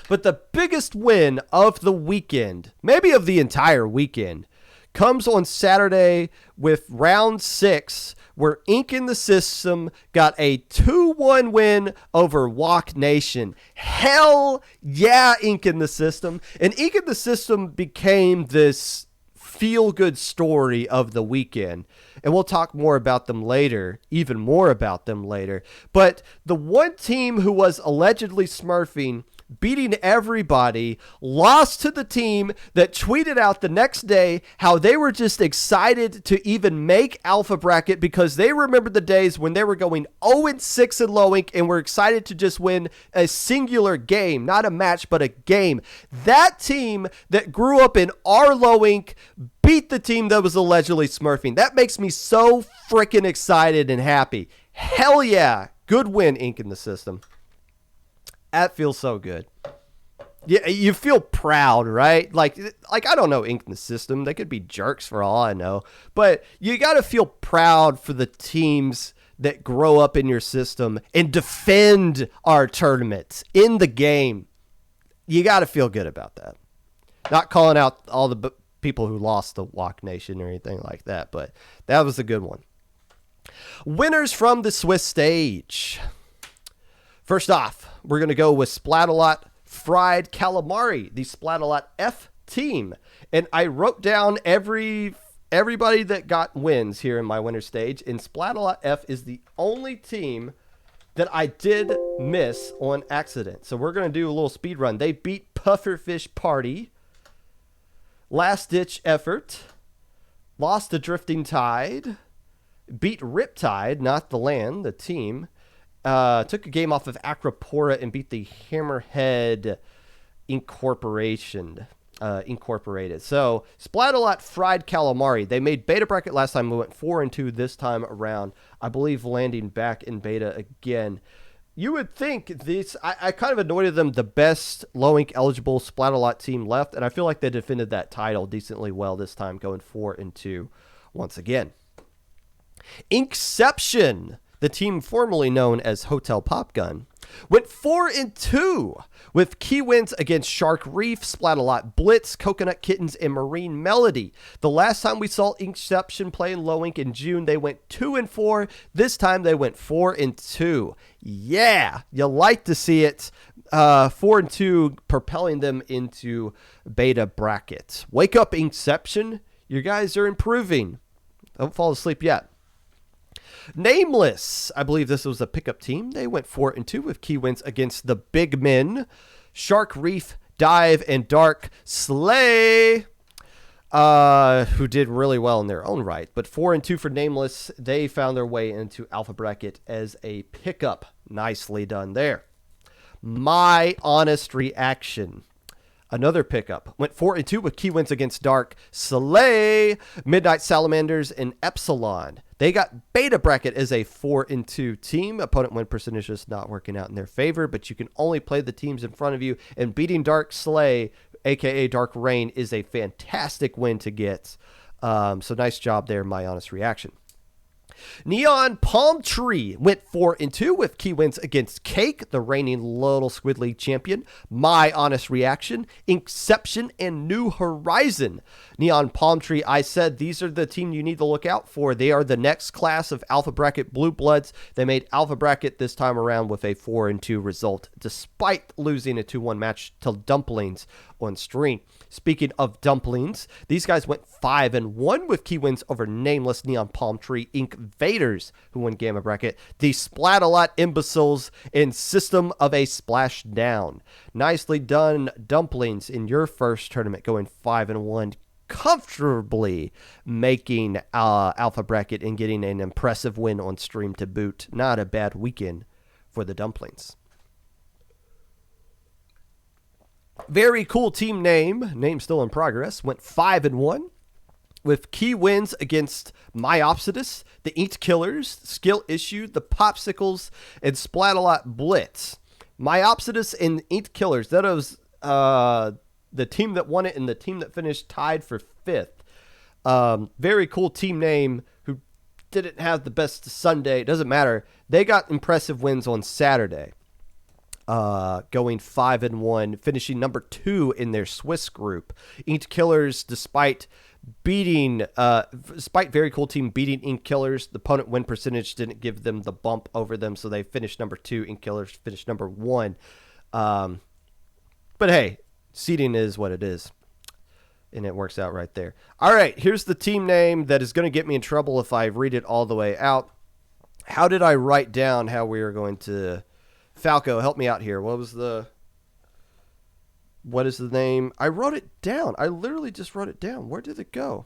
But the biggest win of the weekend, maybe of the entire weekend, comes on Saturday with round 6, where Ink in the System got a 2-1 win over Walk Nation. Hell yeah, Ink in the System. And Ink in the System became this feel-good story of the weekend. And we'll talk more about them later, even more about them later. But the one team who was allegedly smurfing, beating everybody, lost to the team that tweeted out the next day how they were just excited to even make Alpha Bracket because they remembered the days when they were going 0-6 in Low Ink and were excited to just win a singular game, not a match, but a game. That team that grew up in our Low Ink beat the team that was allegedly smurfing. That makes me so freaking excited and happy. Hell yeah. Good win, Ink in the System. That feels so good. Yeah, you feel proud, right? Like I don't know Ink in the System. They could be jerks for all I know. But you got to feel proud for the teams that grow up in your system and defend our tournaments in the game. You got to feel good about that. Not calling out all the people who lost the Walk Nation or anything like that, but that was a good one. Winners from the Swiss stage. First off, we're going to go with Splat-A-Lot Fried Calamari, the Splat-A-Lot F team. And I wrote down everybody that got wins here in my winner stage, and Splat-A-Lot F is the only team that I did miss on accident. So we're going to do a little speed run. They beat Pufferfish Party, Last Ditch Effort, lost to Drifting Tide, beat Riptide, not the land, the team, took a game off of Acropora and beat the Hammerhead Incorporated. So Splat-A-Lot Fried Calamari. They made beta bracket last time. We went 4-2 this time around. I believe landing back in beta again. You would think this, I kind of anointed them the best Low Ink eligible Splat-A-Lot team left, and I feel like they defended that title decently well this time, going 4-2 once again. Inkception, the team formerly known as Hotel Popgun, Went 4-2 with key wins against Shark Reef, Splat-A-Lot Blitz, Coconut Kittens, and Marine Melody. The last time we saw Inkception play in Low Ink in June, they went 2-4. This time they went 4-2. Yeah, you like to see it. 4-2, propelling them into beta bracket. Wake up, Inkception. You guys are improving. Don't fall asleep yet. Nameless, I believe this was a pickup team. They went 4-2 with key wins against the Big Men, Shark Reef, Dive, and Dark Slay, who did really well in their own right. But 4-2 for Nameless. They found their way into Alpha Bracket as a pickup. Nicely done there. My Honest Reaction. Another pickup. Went 4-2 with key wins against Dark Slay, Midnight Salamanders, and Epsilon. They got beta bracket as a 4-2 team. Opponent win percentage is not working out in their favor, but you can only play the teams in front of you. And beating Dark Slay, a.k.a. Dark Rain, is a fantastic win to get. So nice job there, My Honest Reaction. Neon Palm Tree went 4-2 with key wins against Cake, the reigning Little Squid League champion, My Honest Reaction, Inkception, and New Horizon. Neon Palm Tree, I said these are the team you need to look out for. They are the next class of Alpha Bracket Blue Bloods. They made Alpha Bracket this time around with a 4-2 result, despite losing a 2-1 match to Dumplings on stream. Speaking of Dumplings, these guys went 5-1 with key wins over Nameless, Neon Palm Tree, Invaders, who won Gamma Bracket, the Splat-A-Lot Imbeciles, and System of a Splashdown. Nicely done, Dumplings, in your first tournament, going 5-1, comfortably making Alpha Bracket and getting an impressive win on stream to boot. Not a bad weekend for the Dumplings. Very cool team name still in progress, went 5-1 with key wins against Myopsidus, the Inked Killers, Skill Issue, the Popsicles, and Splat-A-Lot Blitz. Myopsidus and Inked Killers, that was the team that won it and the team that finished tied for 5th. Very cool team name who didn't have the best Sunday. It doesn't matter. They got impressive wins on Saturday. Going 5-1, finishing number 2 in their Swiss group. Inked Killers, despite very cool team beating Inked Killers, the opponent win percentage didn't give them the bump over them, so they finished number 2. Inked Killers finished number 1. But hey, seeding is what it is, and it works out right there. All right, here's the team name that is going to get me in trouble if I read it all the way out. How did I write down how we are going to... Falco, help me out here. What is the name? I wrote it down. I literally just wrote it down. Where did it go?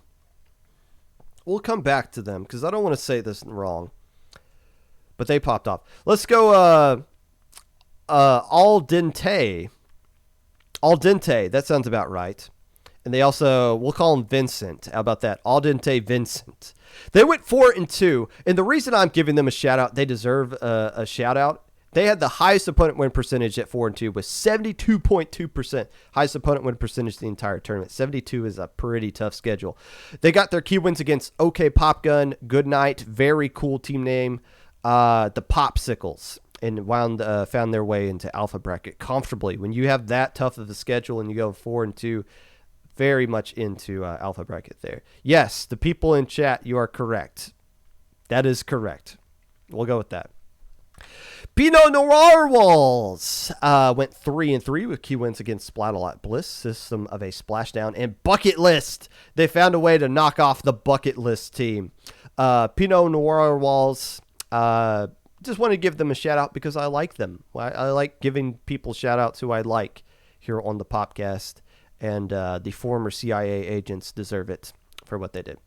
We'll come back to them because I don't want to say this wrong. But they popped off. Let's go Al Dente. Al Dente. That sounds about right. And they also, we'll call him Vincent. How about that? Al Dente Vincent. They went 4-2. And the reason I'm giving them a shout out, they deserve a shout out. They had the highest opponent win percentage at 4-2 with 72.2%. Highest opponent win percentage the entire tournament. 72 is a pretty tough schedule. They got their key wins against OK Pop Gun, Good Night, very cool team name, the Popsicles, and found their way into Alpha Bracket comfortably. When you have that tough of a schedule and you go 4-2, very much into Alpha Bracket there. Yes, the people in chat, you are correct. That is correct. We'll go with that. Pinot Noir Walls went 3-3 with key wins against Splat-A-Lot Bliss, System of a Splashdown, and Bucket List. They found a way to knock off the Bucket List team. Pinot Noir Walls, just want to give them a shout out because I like them. I like giving people shout outs who I like here on the Popcast, and the former CIA agents deserve it for what they did.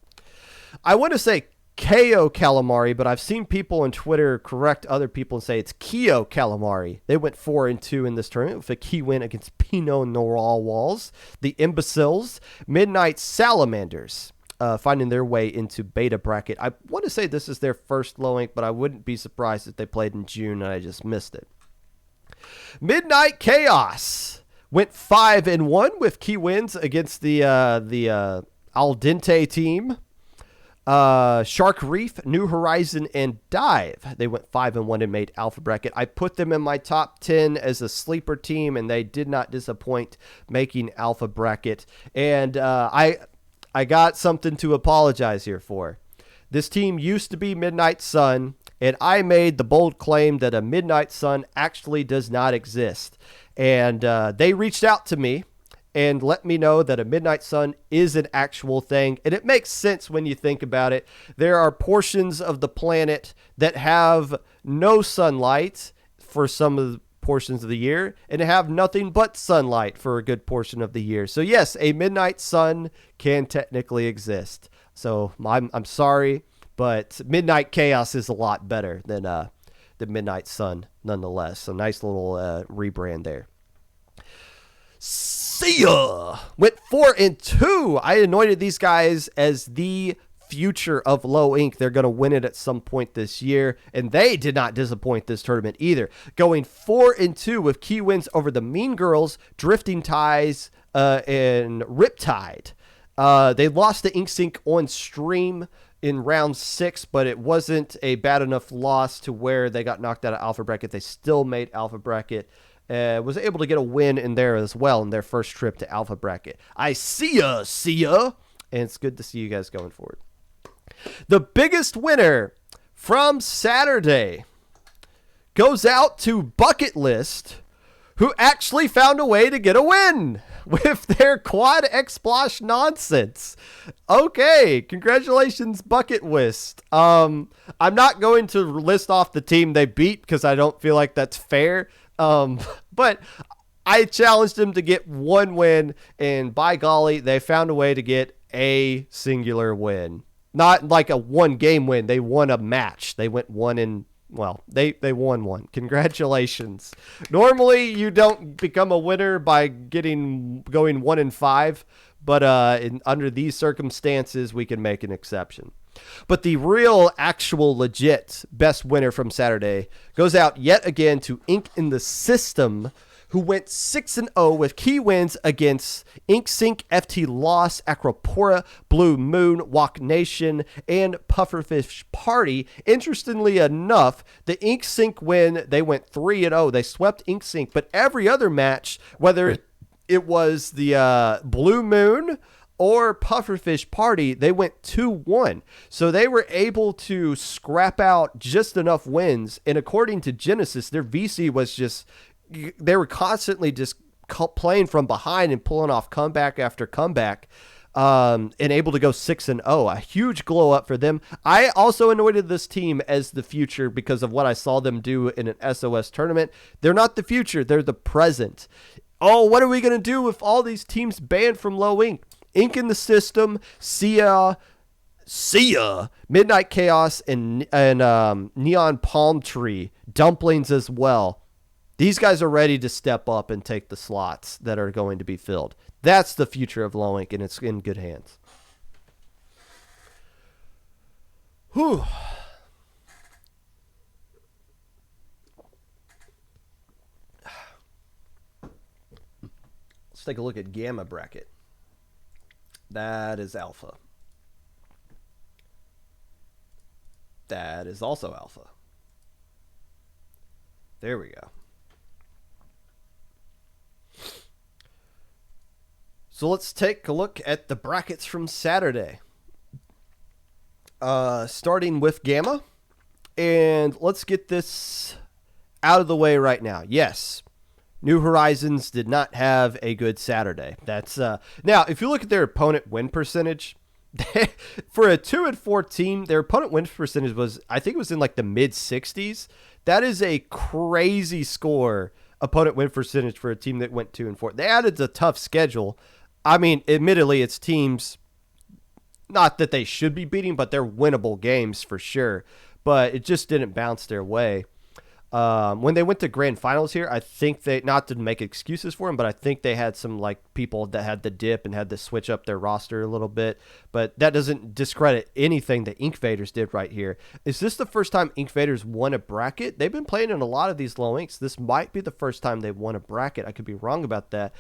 I want to say KO Calamari, but I've seen people on Twitter correct other people and say it's Keo Calamari. They went 4-2 in this tournament with a key win against Pinot Noir Walls, the Imbeciles, Midnight Salamanders, finding their way into beta bracket. I want to say this is their first low ink, but I wouldn't be surprised if they played in June and I just missed it. Midnight Chaos went 5-1 with key wins against the Al Dente team. Shark Reef, New Horizon, and Dive. They went 5-1 and made Alpha Bracket. I put them in my top 10 as a sleeper team, and they did not disappoint making Alpha Bracket. And I got something to apologize here for. This team used to be Midnight Sun, and I made the bold claim that a Midnight Sun actually does not exist. And they reached out to me and let me know that a Midnight Sun is an actual thing. And it makes sense when you think about it. There are portions of the planet that have no sunlight for some of the portions of the year and have nothing but sunlight for a good portion of the year. So yes, a Midnight Sun can technically exist. So I'm sorry, but Midnight Chaos is a lot better than the Midnight Sun nonetheless. So nice little rebrand there. See ya! Went 4-2. I anointed these guys as the future of Low Inc. They're going to win it at some point this year, and they did not disappoint this tournament either. Going 4-2 with key wins over the Mean Girls, Drifting Ties, and Riptide. They lost to Ink Sync on stream in round 6, but it wasn't a bad enough loss to where they got knocked out of Alpha Bracket. They still made Alpha Bracket. Was able to get a win in there as well in their first trip to Alpha Bracket. I see ya. And it's good to see you guys going forward. The biggest winner from Saturday goes out to Bucket List, who actually found a way to get a win with their quad X-Splosh nonsense. Okay, congratulations, Bucket List. I'm not going to list off the team they beat because I don't feel like that's fair. But I challenged them to get one win, and by golly, they found a way to get a singular win. Not like a one-game win. They won a match. They went they won one. Congratulations. Normally, you don't become a winner by going 1-5, but under these circumstances, we can make an exception. But the real, actual, legit best winner from Saturday goes out yet again to Ink in the System, who went 6-0 with key wins against Ink Sync, FT Loss, Acropora, Blue Moon, Walk Nation, and Pufferfish Party. Interestingly enough, the Ink Sync win, they went 3-0. They swept Ink Sync, but every other match, whether it was the Blue Moon or Pufferfish Party, they went 2-1. So they were able to scrap out just enough wins. And according to Genesis, their VC was just, they were constantly just playing from behind and pulling off comeback after comeback, and able to go 6-0. A huge glow up for them. I also anointed this team as the future because of what I saw them do in an SOS tournament. They're not the future. They're the present. Oh, what are we going to do with all these teams banned from Low Inc? Ink in the System, Sia, Midnight Chaos, and Neon Palm Tree, Dumplings as well. These guys are ready to step up and take the slots that are going to be filled. That's the future of Low Inc, and it's in good hands. Whew. Let's take a look at Gamma Bracket. That is Alpha. That is also Alpha. There we go. So let's take a look at the brackets from Saturday. Starting with Gamma. And let's get this out of the way right now. Yes, New Horizons did not have a good Saturday. That's now, if you look at their opponent win percentage, for a 2-4 team, their opponent win percentage was, I think it was in like the mid-60s. That is a crazy score, opponent win percentage for a team that went 2-4. They added a tough schedule. I mean, admittedly, it's teams, not that they should be beating, but they're winnable games for sure. But it just didn't bounce their way. When they went to grand finals here, I think they, not to make excuses for them, but I think they had some like people that had the dip and had to switch up their roster a little bit. But that doesn't discredit anything that Ink Vaders did right here. Is this the first time Ink Vaders won a bracket? They've been playing in a lot of these Low Inks. This might be the first time they've won a bracket. I could be wrong about that.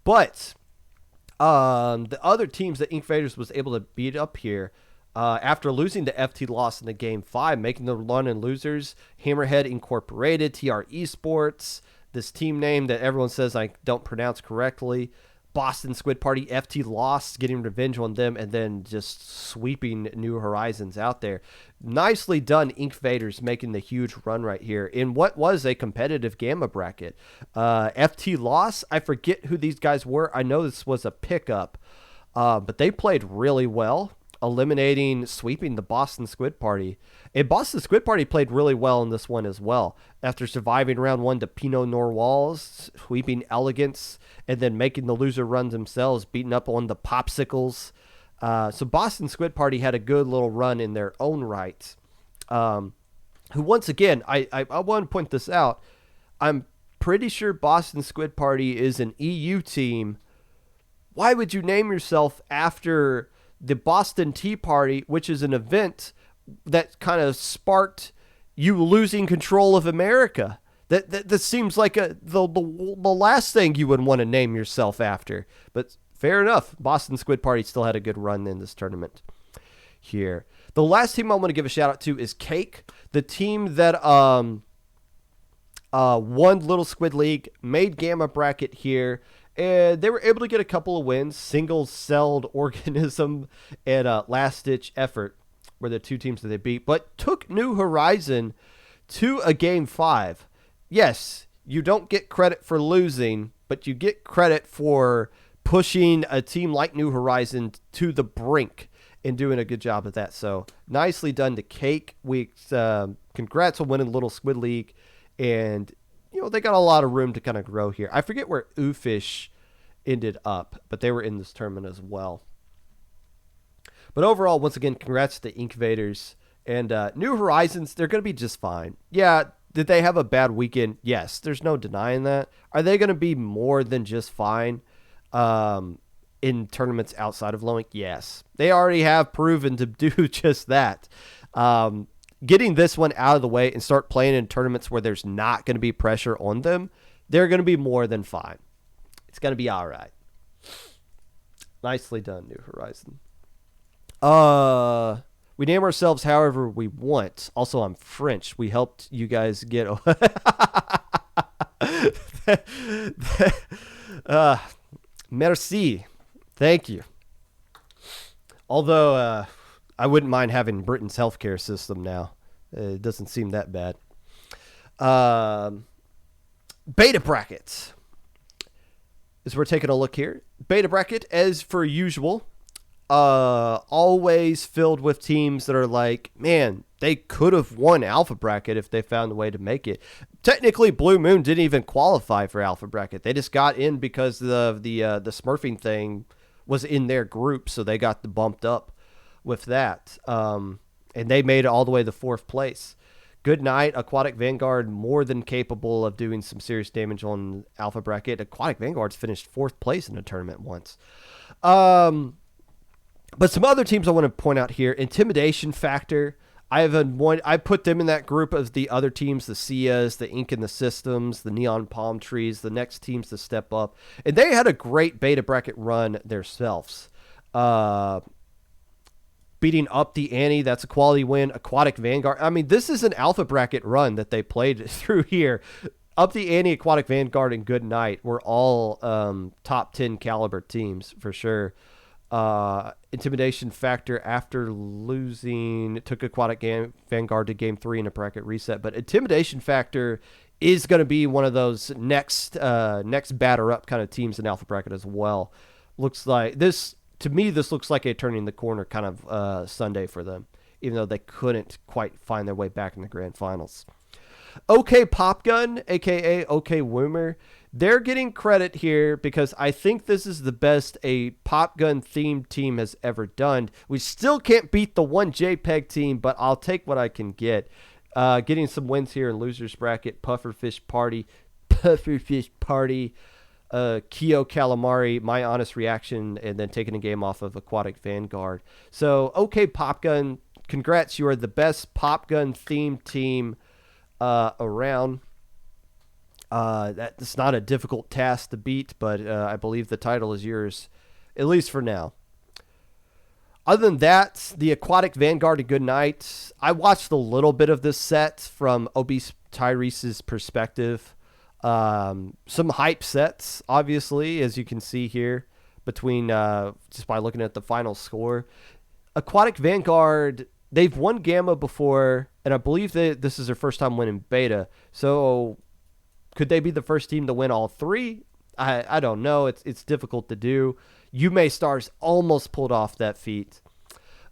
But the other teams that Ink Vaders was able to beat up here, After losing to FT Lost in the Game 5, making the run and losers, Hammerhead Incorporated, TR Esports, this team name that everyone says I don't pronounce correctly, Boston Squid Party, FT Lost, getting revenge on them, and then just sweeping New Horizons out there. Nicely done, Ink Vaders, making the huge run right here in what was a competitive Gamma bracket. FT Lost, I forget who these guys were. I know this was a pickup, but they played really well, sweeping the Boston Squid Party. And Boston Squid Party played really well in this one as well. After surviving round 1 to Pinot Noir Walls, sweeping Elegance, and then making the loser run themselves, beating up on the Popsicles. So Boston Squid Party had a good little run in their own right. Who, once again, I want to point this out. I'm pretty sure Boston Squid Party is an EU team. Why would you name yourself after the Boston Tea Party, which is an event that kind of sparked you losing control of America? That seems like the last thing you would want to name yourself after. But fair enough. Boston Squid Party still had a good run in this tournament here. The last team I want to give a shout out to is Cake, the team that won Little Squid League, made Gamma Bracket here. And they were able to get a couple of wins. Single-celled Organism and Last Ditch Effort were the two teams that they beat, but took New Horizon to a Game 5. Yes, you don't get credit for losing, but you get credit for pushing a team like New Horizon to the brink and doing a good job of that. So nicely done to Cake. Congrats on winning Little Squid League. And they got a lot of room to kind of grow here. I forget where Oofish ended up, but they were in this tournament as well. But overall, once again, congrats to the Ink Vaders. And New Horizons, they're going to be just fine. Yeah, did they have a bad weekend? Yes, there's no denying that. Are they going to be more than just fine in tournaments outside of Loic? Yes. They already have proven to do just that. Getting this one out of the way and start playing in tournaments where there's not going to be pressure on them, they're going to be more than fine. It's going to be all right. Nicely done, New Horizon. We name ourselves however we want. Also, I'm French. We helped you guys get... merci. Thank you. Although... I wouldn't mind having Britain's healthcare system now. It doesn't seem that bad. Beta brackets. As we're taking a look here. Beta bracket, as per usual, always filled with teams that are like, man, they could have won Alpha bracket if they found a way to make it. Technically, Blue Moon didn't even qualify for Alpha bracket. They just got in because the Smurfing thing was in their group, so they got bumped up with that, and they made it all the way to 4th place. Good night, Aquatic Vanguard, more than capable of doing some serious damage on Alpha bracket. Aquatic Vanguard's finished 4th place in a tournament once. But some other teams I want to point out here. Intimidation Factor. I put them in that group of the other teams, the Sias, the Ink and the Systems, the Neon Palm Trees, the next teams to step up. And they had a great beta bracket run themselves. Beating Up the Ante, that's a quality win. Aquatic Vanguard. I mean, this is an Alpha bracket run that they played through here. Up the Ante, Aquatic Vanguard, and Good Night were all top 10 caliber teams for sure. Intimidation Factor, after losing, took Aquatic Vanguard to Game 3 in a bracket reset. But Intimidation Factor is going to be one of those next batter up kind of teams in Alpha bracket as well. Looks like this. To me, this looks like a turning the corner kind of Sunday for them, even though they couldn't quite find their way back in the grand finals. OK Popgun, a.k.a. OK Woomer, they're getting credit here because I think this is the best a Popgun-themed team has ever done. We still can't beat the one JPEG team, but I'll take what I can get. Getting some wins here in Losers Bracket, Pufferfish Party, Kyo Calamari, My Honest Reaction, and then taking a game off of Aquatic Vanguard. So, OK Popgun, congrats. You are the best Popgun-themed team around. That's not a difficult task to beat, but I believe the title is yours, at least for now. Other than that, the Aquatic Vanguard and Good Night. I watched a little bit of this set from Obese Tyrese's perspective. Some hype sets, obviously, as you can see here, between just by looking at the final score. Aquatic Vanguard, they've won Gamma before, and I believe that this is their first time winning Beta. So could they be the first team to win all three? I don't know. It's difficult to do. Yume Stars almost pulled off that feat,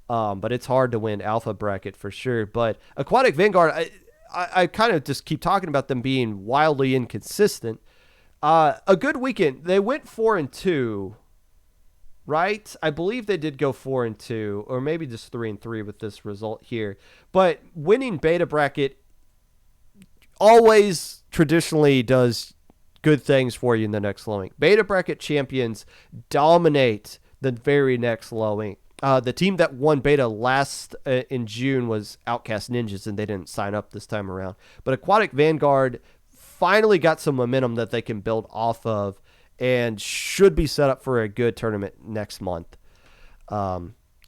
but it's hard to win Alpha Bracket for sure. But Aquatic Vanguard, I kind of just keep talking about them being wildly inconsistent. A good weekend. They went 4-2, right? I believe they did go 4-2, or maybe just 3-3 with this result here. But winning Beta Bracket always traditionally does good things for you in the next lowing. Beta Bracket champions dominate the very next lowing. The team that won Beta last in June was Outcast Ninjas, and they didn't sign up this time around. But Aquatic Vanguard finally got some momentum that they can build off of and should be set up for a good tournament next month,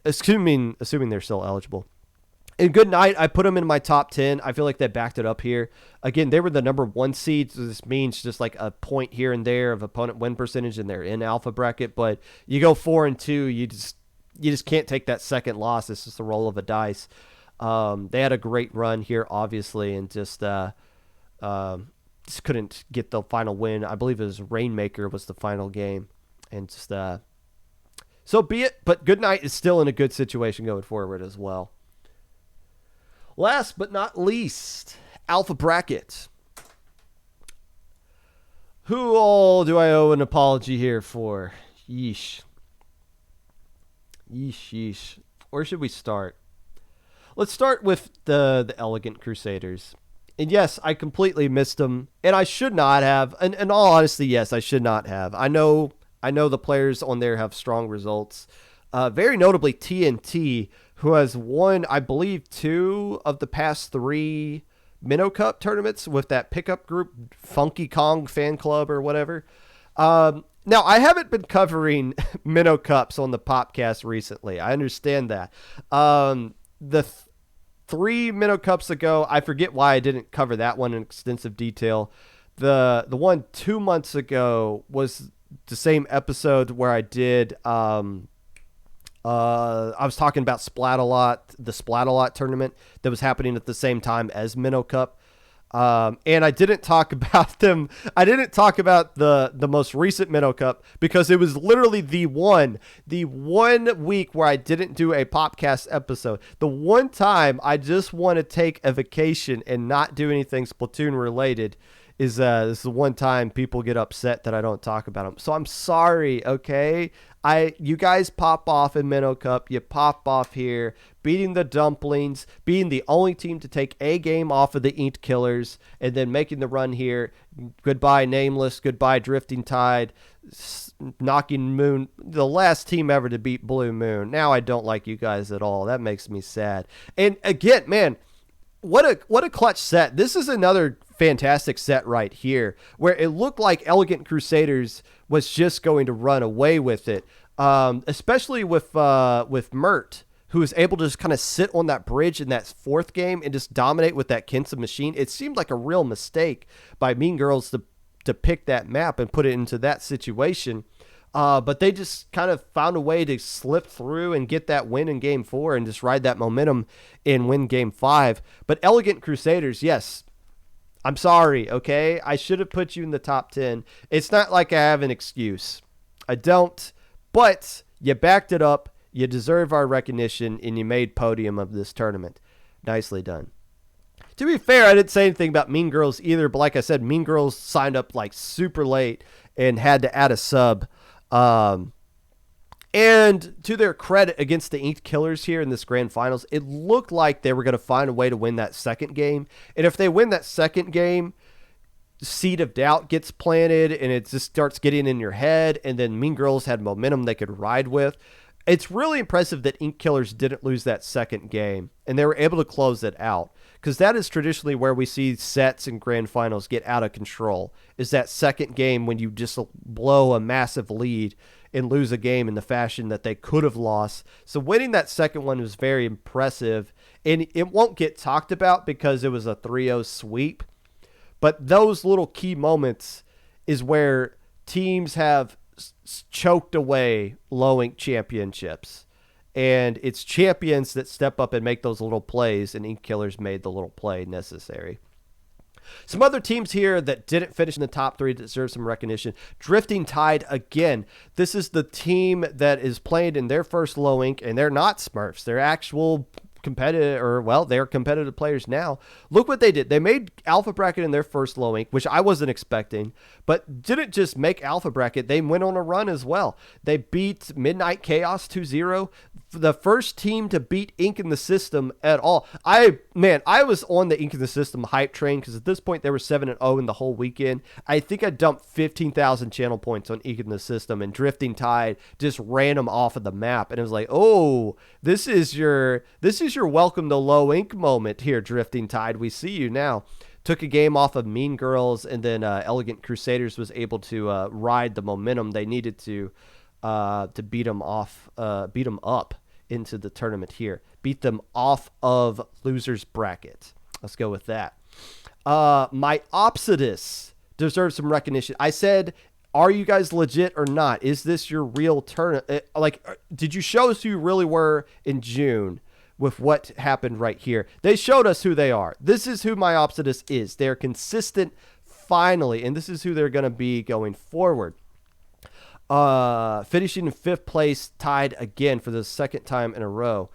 assuming they're still eligible. And Good Night, I put them in my top 10. I feel like they backed it up here. Again, they were the number 1 seed, so this means just like a point here and there of opponent win percentage, and they're in Alpha Bracket. But you go 4-2, you just can't take that second loss. It's just a roll of a dice. They had a great run here, obviously, and just couldn't get the final win. I believe it was Rainmaker was the final game, and just so be it. But Good Night is still in a good situation going forward as well. Last but not least, Alpha Bracket. Who all do I owe an apology here for? Yeesh. Where should we start? Let's start with the Elegant Crusaders. And yes, I completely missed them, and I should not have. And in all honesty, yes, I should not have. I know the players on there have strong results. Very notably, TNT, who has won, I believe, 2 of the past 3 Minnow Cup tournaments with that pickup group, Funky Kong Fan Club or whatever. Now, I haven't been covering Minnow Cups on the Popcast recently. I understand that. The 3 Minnow Cups ago, I forget why I didn't cover that one in extensive detail. The one 2 months ago was the same episode where I did... I was talking about the Splat-A-Lot tournament that was happening at the same time as Minnow Cup. And I didn't talk about them. I didn't talk about the most recent Minnow Cup because it was literally the one week where I didn't do a Popcast episode. The one time I just want to take a vacation and not do anything Splatoon related is this is the one time people get upset that I don't talk about them. So I'm sorry, okay? You guys pop off in Minnow Cup. You pop off here, beating the Dumplings, being the only team to take a game off of the Inked Killers, and then making the run here. Goodbye, Nameless. Goodbye, Drifting Tide. Knocking Moon, the last team ever to beat Blue Moon. Now I don't like you guys at all. That makes me sad. And again, man, what a clutch set. This is another fantastic set right here where it looked like Elegant Crusaders was just going to run away with it, especially with Mert, who was able to just kind of sit on that bridge in that 4th game and just dominate with that Kensa machine. It seemed like a real mistake by Mean Girls to pick that map and put it into that situation. But they just kind of found a way to slip through and get that win in Game 4 and just ride that momentum and win Game 5. But Elegant Crusaders, yes, I'm sorry, okay? I should have put you in the top 10. It's not like I have an excuse. I don't. But you backed it up. You deserve our recognition, and you made podium of this tournament. Nicely done. To be fair, I didn't say anything about Mean Girls either, but like I said, Mean Girls signed up like super late and had to add a sub. And to their credit, against the Inked Killers here in this grand finals, it looked like they were going to find a way to win that second game. And if they win that second game, seed of doubt gets planted and it just starts getting in your head. And then Mean Girls had momentum they could ride with. It's really impressive that Inked Killers didn't lose that second game and they were able to close it out, because that is traditionally where we see sets and grand finals get out of control, is that second game when you just blow a massive lead and lose a game in the fashion that they could have lost. So winning that second one was very impressive, and it won't get talked about because it was a 3-0 sweep. But those little key moments is where teams have choked away low-ink championships. And it's champions that step up and make those little plays, and Ink Killers made the little play necessary. Some other teams here that didn't finish in the top 3 deserve some recognition. Drifting Tide again. This is the team that is playing in their first low ink, and they're not Smurfs. They're actual they're competitive players now. Look what they did. They made Alpha Bracket in their first low ink, which I wasn't expecting, but didn't just make Alpha Bracket. They went on a run as well. They beat Midnight Chaos 2-0. The first team to beat Ink in the System at all. I was on the Ink in the System hype train because at this point they were 7-0 in the whole weekend. I think I dumped 15,000 channel points on Ink in the System, and Drifting Tide just ran them off of the map. And it was like, oh, this is your welcome to low ink moment here, Drifting Tide. We see you now. Took a game off of Mean Girls, and then Elegant Crusaders was able to ride the momentum they needed to beat them up into the tournament here. Beat them off of losers bracket. Let's go with that. My Opsidus deserves some recognition. I said, are you guys legit or not? Is this your real tournament? Did you show us who you really were in June with what happened right here? They showed us who they are. This is who my Opsidus is. They're consistent finally, and this is who they're going to be going forward. Finishing in 5th place, tied again for the second time in a row.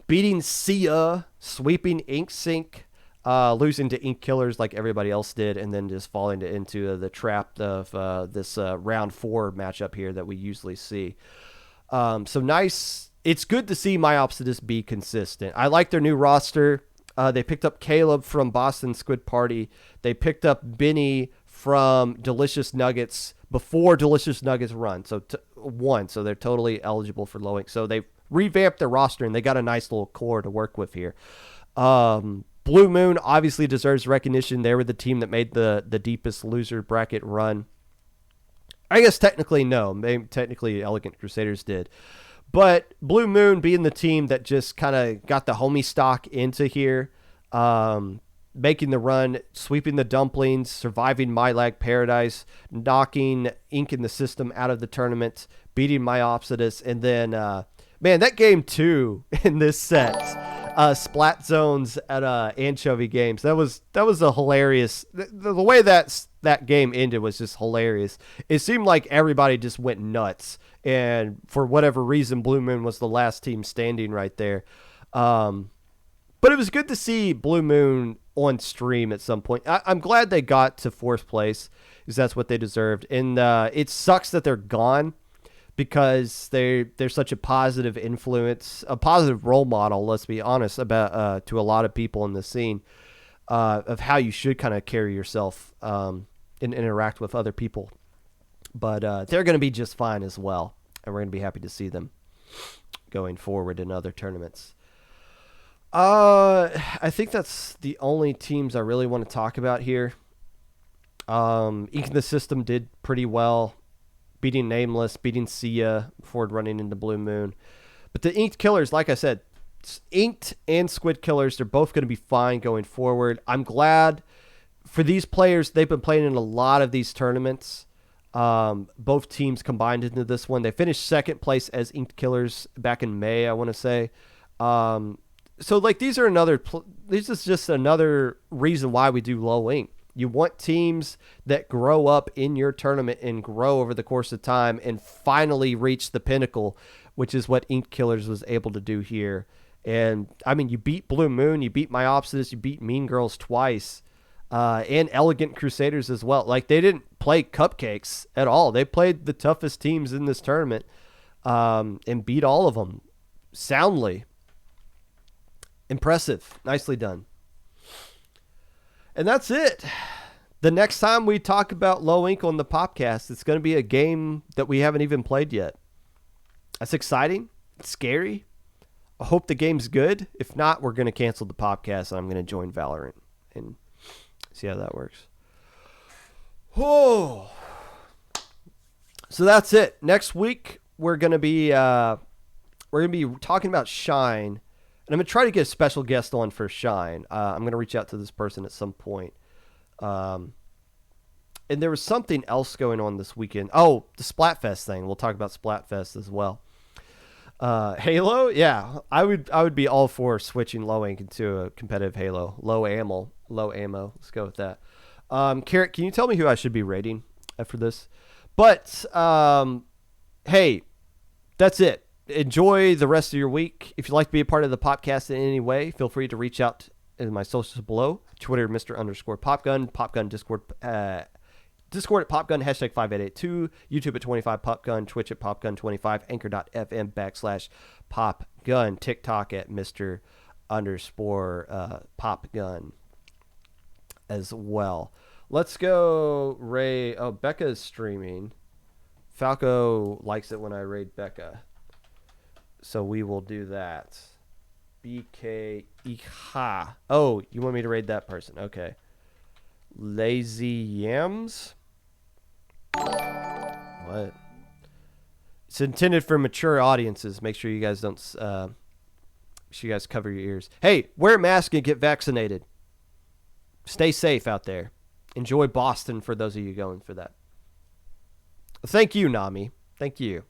Beating Sia, sweeping Ink Sync, losing to Ink Killers like everybody else did, and then just falling into the trap of this round 4 matchup here that we usually see. So nice. It's good to see my Opsidus be consistent. I like their new roster. They picked up Caleb from Boston Squid Party. They picked up Benny from Delicious Nuggets before Delicious Nuggets run. So so they're totally eligible for low ink. So they revamped their roster, and they got a nice little core to work with here. Blue Moon obviously deserves recognition. They were the team that made the deepest loser bracket run. I guess technically no. Technically Elegant Crusaders did. But Blue Moon being the team that just kind of got the homie stock into here, making the run, sweeping the dumplings, surviving My Lag Paradise, knocking Ink in the System out of the tournament, beating my Opsidus, and then, that game 2 in this set, Splat Zones at Anchovy Games, that was a hilarious, the way that game ended was just hilarious. It seemed like everybody just went nuts, and for whatever reason, Blue Moon was the last team standing right there. But it was good to see Blue Moon on stream at some point. I'm glad they got to 4th place because that's what they deserved. And it sucks that they're gone because they're such a positive influence, a positive role model, let's be honest, about to a lot of people in the scene of how you should kind of carry yourself and interact with other people. But they're going to be just fine as well, and we're going to be happy to see them going forward in other tournaments. I think that's the only teams I really want to talk about here. Ink in the System did pretty well, beating Nameless, beating Sia before running into Blue Moon. But the Inked Killers, like I said, Inked and Squid Killers, they're both going to be fine going forward. I'm glad for these players. They've been playing in a lot of these tournaments. Both teams combined into this one. They finished 2nd place as Inked Killers back in May, I want to say. So this is just another reason why we do low ink. You want teams that grow up in your tournament and grow over the course of time and finally reach the pinnacle, which is what Ink Killers was able to do here. And I mean, you beat Blue Moon, you beat my Opsidus, you beat Mean Girls twice, and Elegant Crusaders as well. Like, they didn't play cupcakes at all. They played the toughest teams in this tournament, and beat all of them soundly. Impressive. Nicely done. And that's it. The next time we talk about low ink on the Popcast, it's going to be a game that we haven't even played yet. That's exciting. It's scary. I hope the game's good. If not, we're going to cancel the Popcast and I'm going to join Valorant and see how that works. Oh. So that's it. Next week we're gonna be talking about Shine, and I'm gonna try to get a special guest on for Shine. I'm gonna reach out to this person at some point. And there was something else going on this weekend. Oh, the Splatfest thing. We'll talk about Splatfest as well. Halo, yeah, I would be all for switching low ink into a competitive Halo. Low ammo. Let's go with that. Carrot, can you tell me who I should be rating after this? But hey, that's it. Enjoy the rest of your week. If you'd like to be a part of the podcast in any way, feel free to reach out in my socials below. Twitter, Mr._Popgun, Popgun Discord, Discord at Popgun, #5882, YouTube at 25Popgun, Twitch at Popgun25, Anchor.fm/Popgun, TikTok at Mr._Popgun as well. Let's go, Ray. Oh, Becca's streaming. Falco likes it when I raid Becca. So we will do that. BK Iha. Oh, you want me to raid that person? Okay. Lazy Yams? What? It's intended for mature audiences. Make sure you guys don't. Make sure you guys cover your ears. Hey, wear a mask and get vaccinated. Stay safe out there. Enjoy Boston for those of you going for that. Thank you, Nami. Thank you.